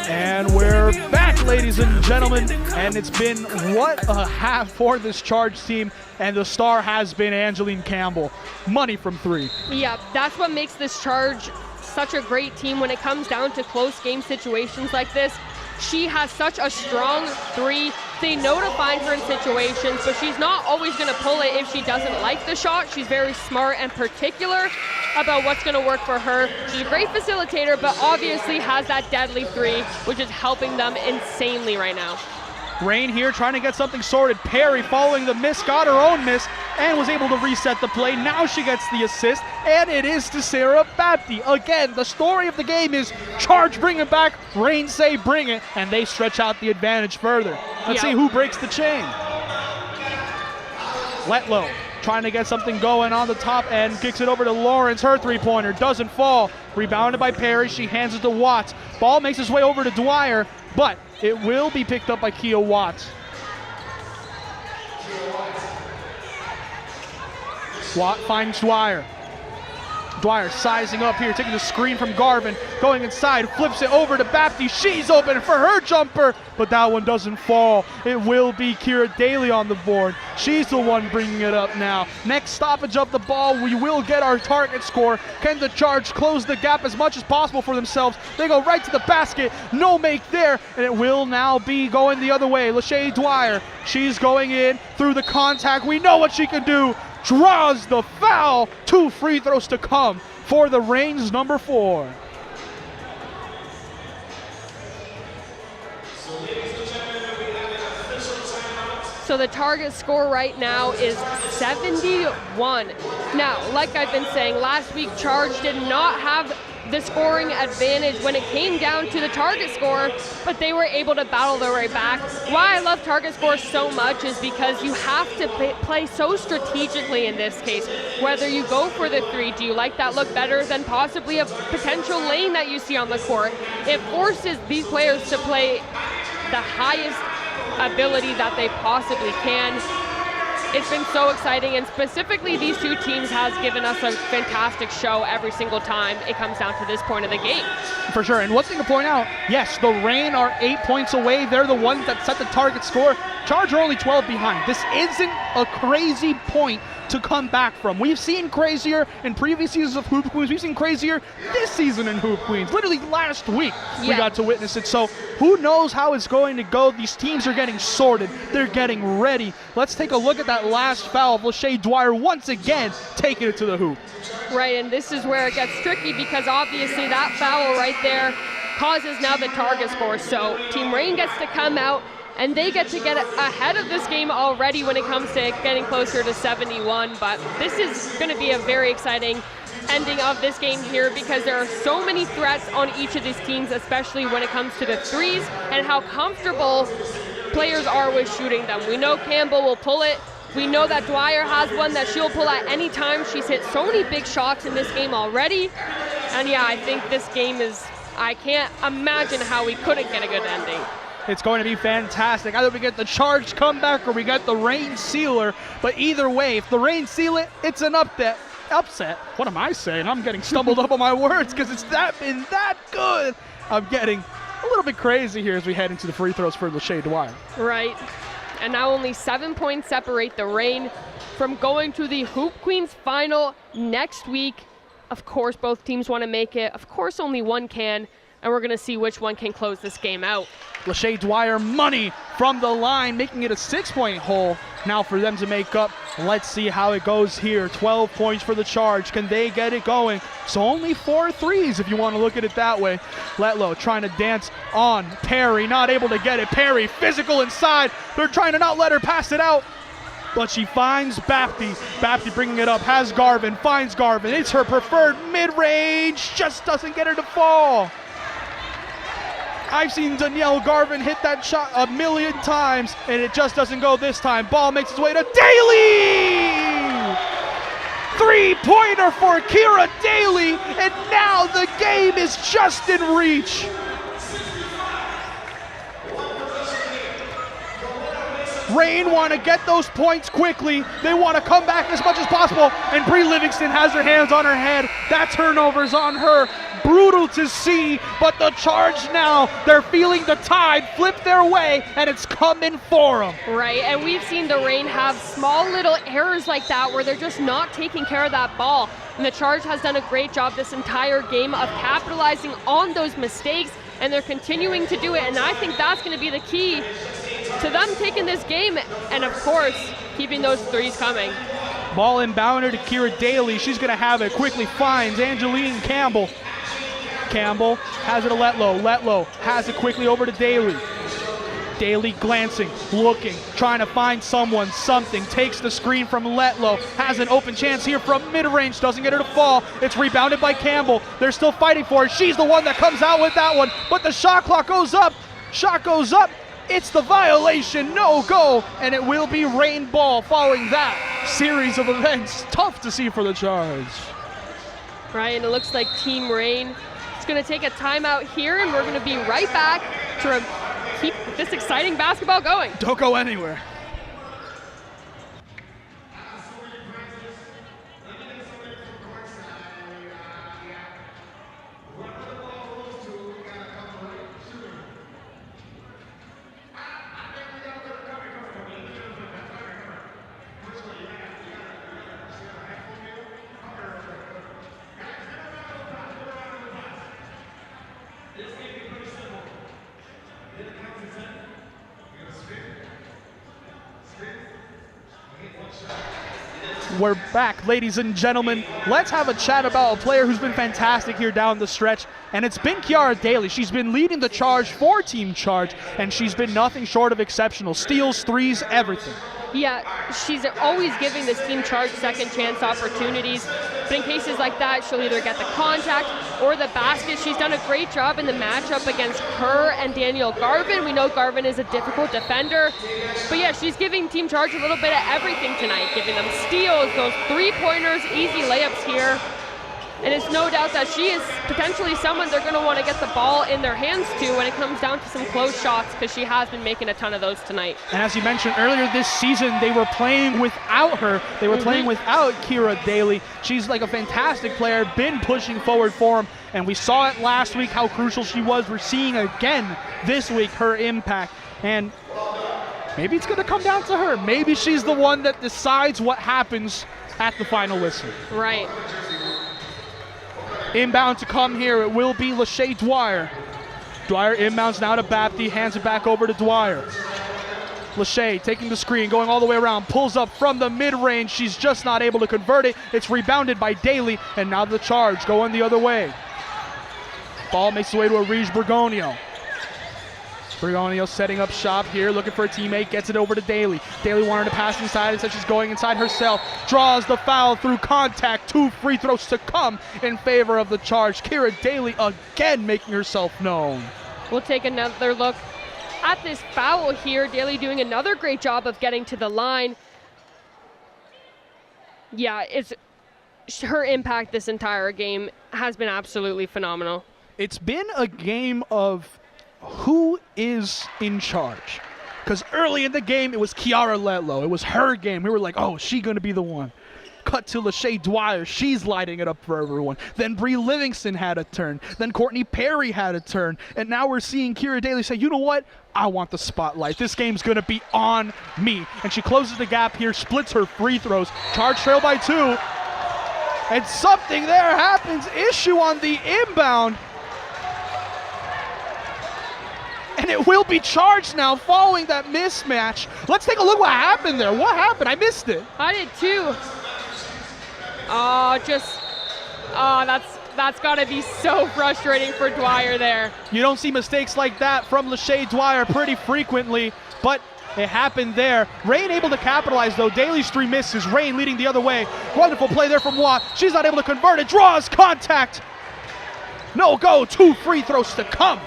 And we're back, ladies and gentlemen, and it's been what a half for this Charge team, and the star has been Angelique Campbell. Money from 3. Yeah, that's what makes this Charge such a great team when it comes down to close game situations like this. She has such a strong 3. They know to find her in situations, but she's not always going to pull it if she doesn't like the shot. She's very smart and particular about what's going to work for her. She's a great facilitator, but obviously has that deadly 3, which is helping them insanely right now. Rain here trying to get something sorted. Perry following the miss, got her own miss, and was able to reset the play. Now she gets the assist, and it is to Sarah Bapti. Again, the story of the game is Charge bring it back, Rain say bring it, and they stretch out the advantage further. Let's see who breaks the chain. Letlow trying to get something going on the top end, kicks it over to Lawrence. Her 3-pointer doesn't fall. Rebounded by Perry. She hands it to Watts. Ball makes its way over to Dwyer, but it will be picked up by Kia Watts. Watt finds Dwyer. Dwyer sizing up here, taking the screen from Garvin, going inside, flips it over to Bapti. She's open for her jumper, but that one doesn't fall. It will be Kira Daly on the board. She's the one bringing it up now. Next stoppage of the ball, we will get our target score. Can the Charge close the gap as much as possible for themselves? They go right to the basket, no make there, and it will now be going the other way. Lachey Dwyer, she's going in through the contact. We know what she can do. Draws the foul. 2 free throws to come for the Reigns number 4. So the target score right now is 71. Now, like I've been saying, last week Charge did not have the scoring advantage when it came down to the target score, but they were able to battle their way back. Why I love target score so much is because you have to play so strategically in this case. Whether you go for the 3, do you like that look better than possibly a potential lane that you see on the court? It forces these players to play the highest ability that they possibly can. It's been so exciting, and specifically these 2 teams has given us a fantastic show every single time it comes down to this point of the game. For sure, and one thing to point out, yes, the Reign are 8 points away. They're the ones that set the target score. Charge are only 12 behind. This isn't a crazy point to come back from. We've seen crazier in previous seasons of Hoop Queens. We've seen crazier this season in Hoop Queens. Literally last week we got to witness it. So who knows how it's going to go. These teams are getting sorted. They're getting ready. Let's take a look at that last foul of Lachey Dwyer once again taking it to the hoop. Right, and this is where it gets tricky because obviously that foul right there causes now the target score. So Team Rain gets to come out and they get to get ahead of this game already when it comes to getting closer to 71. But this is going to be a very exciting ending of this game here because there are so many threats on each of these teams, especially when it comes to the threes and how comfortable players are with shooting them. We know Campbell will pull it. We know that Dwyer has one that she'll pull at any time. She's hit so many big shots in this game already. And yeah, I think this game is, I can't imagine how we couldn't get a good ending. It's going to be fantastic. Either we get the Charge comeback or we get the Rain sealer. But either way, if the Rain seal it, it's an upset. What am I saying? I'm getting stumbled up on my words because it's been that good. I'm getting a little bit crazy here as we head into the free throws for Lachey Dwyer. Right. And now only 7 points separate the Rain from going to the Hoop Queens final next week. Of course, both teams want to make it. Of course, only one can. And we're going to see which one can close this game out. Lachey Dwyer money from the line, making it a 6-point hole now for them to make up. Let's see how it goes here. 12 points for the Charge. Can they get it going? So only 4 threes if you want to look at it that way. Letlow trying to dance on Perry, not able to get it. Perry physical inside. They're trying to not let her pass it out. But she finds Bapti. Bapti bringing it up, has Garvin, finds Garvin. It's her preferred mid-range, just doesn't get her to fall. I've seen Danielle Garvin hit that shot a million times, and it just doesn't go this time. Ball makes its way to Daly! 3-pointer for Kira Daly, and now the game is just in reach. Rain want to get those points quickly. They want to come back as much as possible, and Bree Livingston has her hands on her head. That turnover's on her. Brutal to see, but the Charge now, they're feeling the tide flip their way, and it's coming for them. Right, and we've seen the Rain have small little errors like that where they're just not taking care of that ball. And the Charge has done a great job this entire game of capitalizing on those mistakes, and they're continuing to do it. And I think that's going to be the key to them taking this game, and of course, keeping those threes coming. Ball inbounded to Kira Daly. She's going to have it. Quickly finds Angeline Campbell. Campbell has it to Letlow. Letlow has it quickly over to Daly. Daly glancing, looking, trying to find someone, something. Takes the screen from Letlow. Has an open chance here from mid-range. Doesn't get her to fall. It's rebounded by Campbell. They're still fighting for it. She's the one that comes out with that one. But the shot clock goes up. Shot goes up. It's the violation, no go, and it will be Rain ball following that series of events. Tough to see for the Charge. Right, and it looks like Team Rain is going to take a timeout here, and we're going to be right back to keep this exciting basketball going. Don't go anywhere. We're back, ladies and gentlemen. Let's have a chat about a player who's been fantastic here down the stretch, and it's been Kiara Daly. She's been leading the charge for Team Charge, and she's been nothing short of exceptional. Steals, threes, everything. Yeah, she's always giving this Team Charge second chance opportunities, but in cases like that, she'll either get the contact or the basket. She's done a great job in the matchup against her and Danielle Garvin. We know Garvin is a difficult defender, but yeah, she's giving Team Charge a little bit of everything tonight, giving them steals, those three-pointers, easy layups here. And it's no doubt that she is potentially someone they're going to want to get the ball in their hands to when it comes down to some close shots, because she has been making a ton of those tonight. And as you mentioned earlier this season, they were playing without her. They were playing without Kira Daly. She's like a fantastic player, been pushing forward for them. And we saw it last week how crucial she was. We're seeing again this week her impact. And Maybe it's going to come down to her. Maybe she's the one that decides what happens at the final whistle. Right. Inbound to come here, it will be Lachey Dwyer. Dwyer inbounds now to Bapti, hands it back over to Dwyer. Lachey taking the screen, going all the way around, pulls up from the mid-range. She's just not able to convert it. It's rebounded by Daly, and now the charge going the other way. Ball makes its way to Arij Bergonio. Bergonio setting up shop here, looking for a teammate, gets it over to Daly. Daly wanted to pass inside, instead she's going inside herself. Draws the foul through contact. 2 free throws to come in favor of the charge. Kira Daly again making herself known. We'll take another look at this foul here. Daly doing another great job of getting to the line. Yeah, it's her impact this entire game has been absolutely phenomenal. It's been a game of who is in charge. Because early in the game, it was Kiara Letlow. It was her game. We were like, oh, is she going to be the one? Cut to Lachey Dwyer. She's lighting it up for everyone. Then Bree Livingston had a turn. Then Courtney Perry had a turn. And now we're seeing Kira Daly say, you know what? I want the spotlight. This game's going to be on me. And she closes the gap here, splits her free throws. Charge trail by 2. And something there happens. Issue on the inbound. And it will be charged now following that mismatch. Let's take a look what happened there. What happened? I missed it. I did too. That's got to be so frustrating for Dwyer there. You don't see mistakes like that from Lachey Dwyer pretty frequently, but it happened there. Rain able to capitalize though. Daly's 3 misses. Rain leading the other way. Wonderful play there from Watt. She's not able to convert it. Draws contact. No go. 2 free throws to come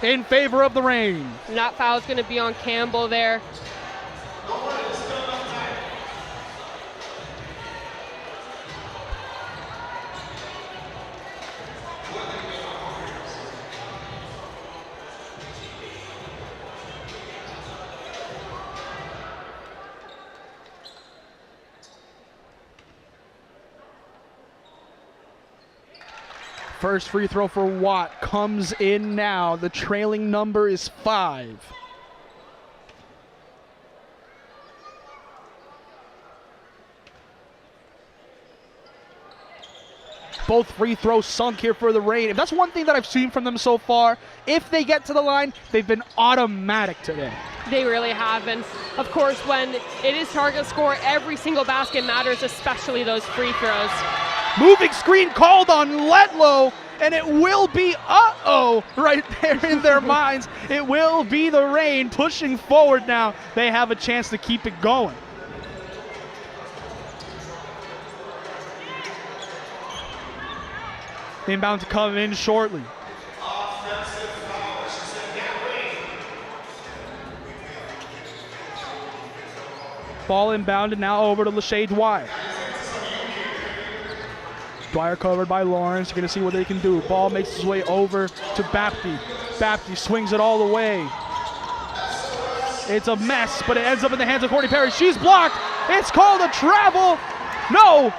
in favor of the Rain. And that foul's going to be on Campbell there. First free throw for Watt comes in now. The trailing number is 5. Both free throws sunk here for the Rain. If that's one thing that I've seen from them so far, if they get to the line, they've been automatic today. They really have. And of course, when it is target score, every single basket matters, especially those free throws. Moving screen called on Letlow, and it will be right there in their minds. It will be the Rain pushing forward now. They have a chance to keep it going. Inbound to come in shortly. Ball inbounded now over to Lachey Dwyer. Dwyer covered by Lawrence. You're going to see what they can do. Ball makes its way over to Bapti. Bapti swings it all the way. It's a mess, but it ends up in the hands of Courtney Perry. She's blocked. It's called a travel. No.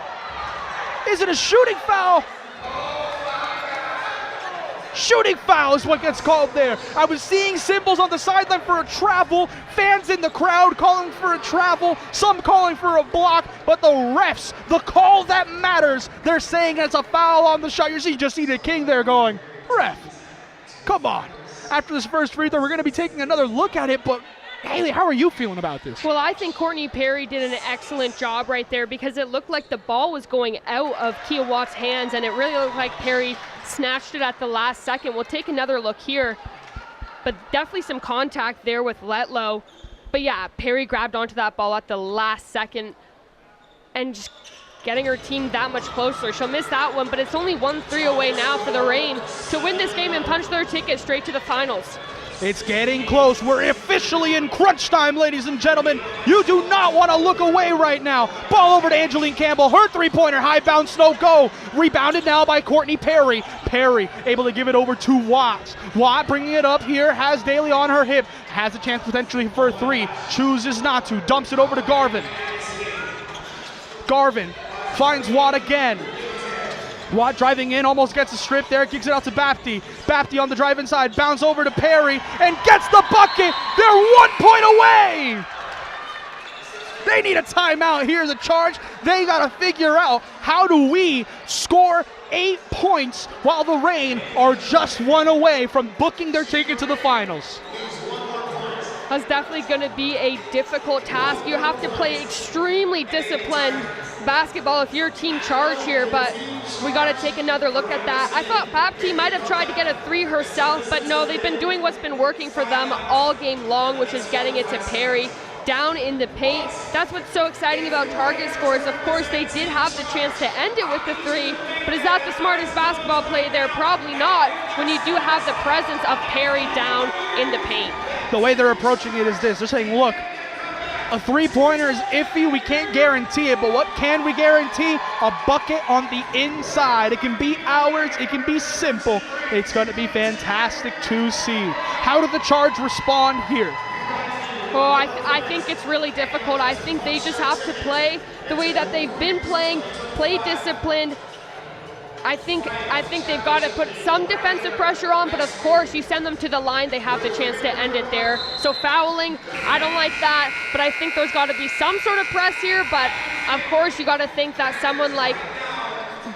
Is it a shooting foul? Shooting foul is what gets called there. I was seeing symbols on the sideline for a travel, fans in the crowd calling for a travel, some calling for a block, but the refs, the call that matters, they're saying it's a foul on the shot. You just see the King there going, ref, come on. After this first free throw, we're going to be taking another look at it, but Haley, how are you feeling about this? Well, I think Courtney Perry did an excellent job right there because it looked like the ball was going out of Kia Watt's hands, and it really looked like Perry snatched it at the last second. We'll take another look here, but definitely some contact there with Letlow. But yeah, Perry grabbed onto that ball at the last second and just getting her team that much closer. She'll miss that one, but it's only 1-3 away now for the Rain to win this game and punch their ticket straight to the finals. It's getting close. We're officially in crunch time, ladies and gentlemen. You do not want to look away right now. Ball over to Angeline Campbell. Her three-pointer, high bounce, no go. Rebounded now by Courtney Perry. Perry able to give it over to Watt. Watt bringing it up here, has Daly on her hip. Has a chance potentially for a 3. Chooses not to. Dumps it over to Garvin. Garvin finds Watt again. Watt driving in, almost gets a strip there, kicks it out to Bapti. Bapti on the drive inside, bounce over to Perry, and gets the bucket. They're 1 point away. They need a timeout here, the Charge. They gotta figure out, how do we score 8 points while the Reign are just 1 away from booking their ticket to the finals? That's definitely going to be a difficult task. You have to play extremely disciplined basketball if you're Team Charge here, but we got to take another look at that. I thought Bapti might have tried to get a 3 herself, but no, they've been doing what's been working for them all game long, which is getting it to Perry down in the paint. That's what's so exciting about target scores. Of course, they did have the chance to end it with the 3, but is that the smartest basketball play there? Probably not, when you do have the presence of Perry down in the paint. The way they're approaching it is this. They're saying, look, a 3-pointer is iffy. We can't guarantee it, but what can we guarantee? A bucket on the inside. It can be ours. It can be simple. It's going to be fantastic to see. How do the Charge respond here? Oh, I think it's really difficult. I think they just have to play the way that they've been playing, play disciplined. I think they've got to put some defensive pressure on, but of course, you send them to the line, they have the chance to end it there. So fouling, I don't like that, but I think there's got to be some sort of press here, but of course, you got to think that someone like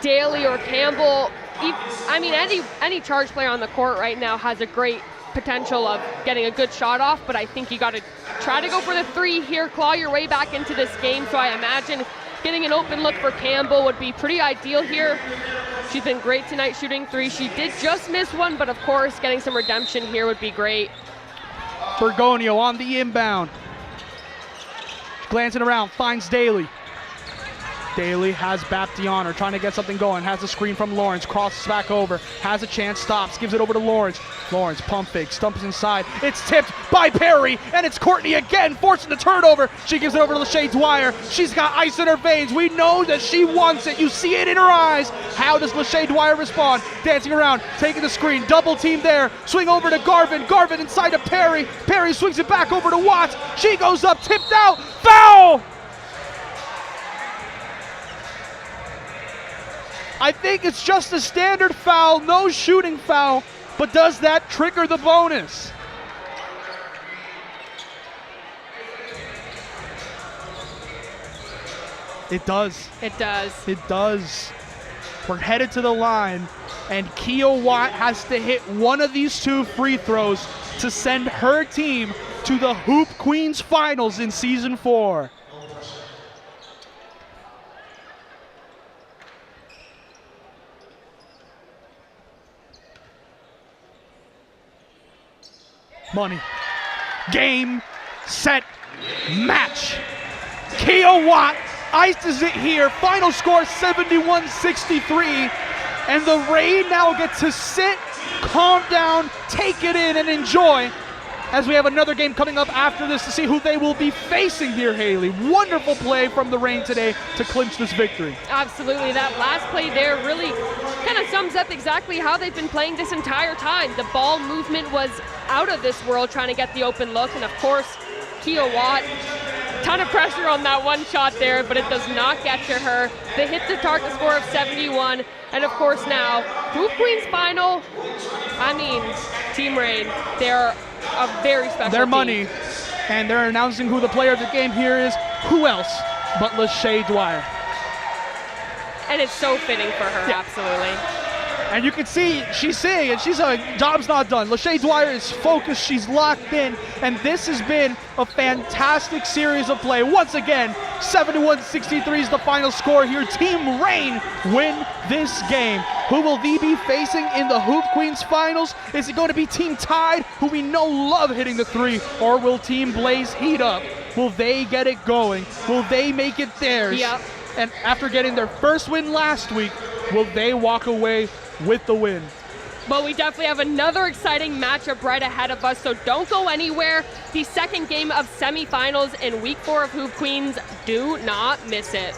Daly or Campbell, I mean, any Charge player on the court right now has a great potential of getting a good shot off, but I think you got to try to go for the 3 here, claw your way back into this game. So I imagine getting an open look for Campbell would be pretty ideal here. She's been great tonight shooting 3. She did just miss one, but of course, getting some redemption here would be great. Bergonio on the inbound. Glancing around, finds Daly. Daly has Bapti on her, trying to get something going. Has a screen from Lawrence, crosses back over. Has a chance, stops, gives it over to Lawrence. Lawrence, pump fake, stumps inside. It's tipped by Perry, and it's Courtney again, forcing the turnover. She gives it over to Lachey Dwyer. She's got ice in her veins. We know that she wants it. You see it in her eyes. How does Lachey Dwyer respond? Dancing around, taking the screen, double team there. Swing over to Garvin. Garvin inside to Perry. Perry swings it back over to Watts. She goes up, tipped out. Foul! I think it's just a standard foul, no shooting foul, but does that trigger the bonus? It does. It does. It does. We're headed to the line, and Kia Watt has to hit one of these 2 free throws to send her team to the Hoop Queens Finals in Season 4. Money. Game, set, match. Kia Watt ices it here. Final score 71-63. And the Reign now get to sit, calm down, take it in, and enjoy, as we have another game coming up after this to see who they will be facing here, Haley. Wonderful play from the Reign today to clinch this victory. Absolutely. That last play there really kind of sums up exactly how they've been playing this entire time. The ball movement was out of this world, trying to get the open look, and of course, Kia Watt, ton of pressure on that one shot there, but it does not get to her. They hit the target score of 71, and of course now, Hoop Queens Final, I mean, Team Reign, they're a very special Their team. money, and they're announcing who the player of the game here is. Who else but Lachey Dwyer? And it's so fitting for her, absolutely. And you can see she's saying it. She's like, job's not done. Lachey Dwyer is focused. She's locked in. And this has been a fantastic series of play. Once again, 71-63 is the final score here. Team Reign win this game. Who will they be facing in the Hoop Queens Finals? Is it going to be Team Tide, who we know love hitting the 3? Or will Team Blaze heat up? Will they get it going? Will they make it theirs? Yep. And after getting their first win last week, will they walk away with the win? Well, we definitely have another exciting matchup right ahead of us, so don't go anywhere. The second game of semifinals in week 4 of Hoop Queens, do not miss it.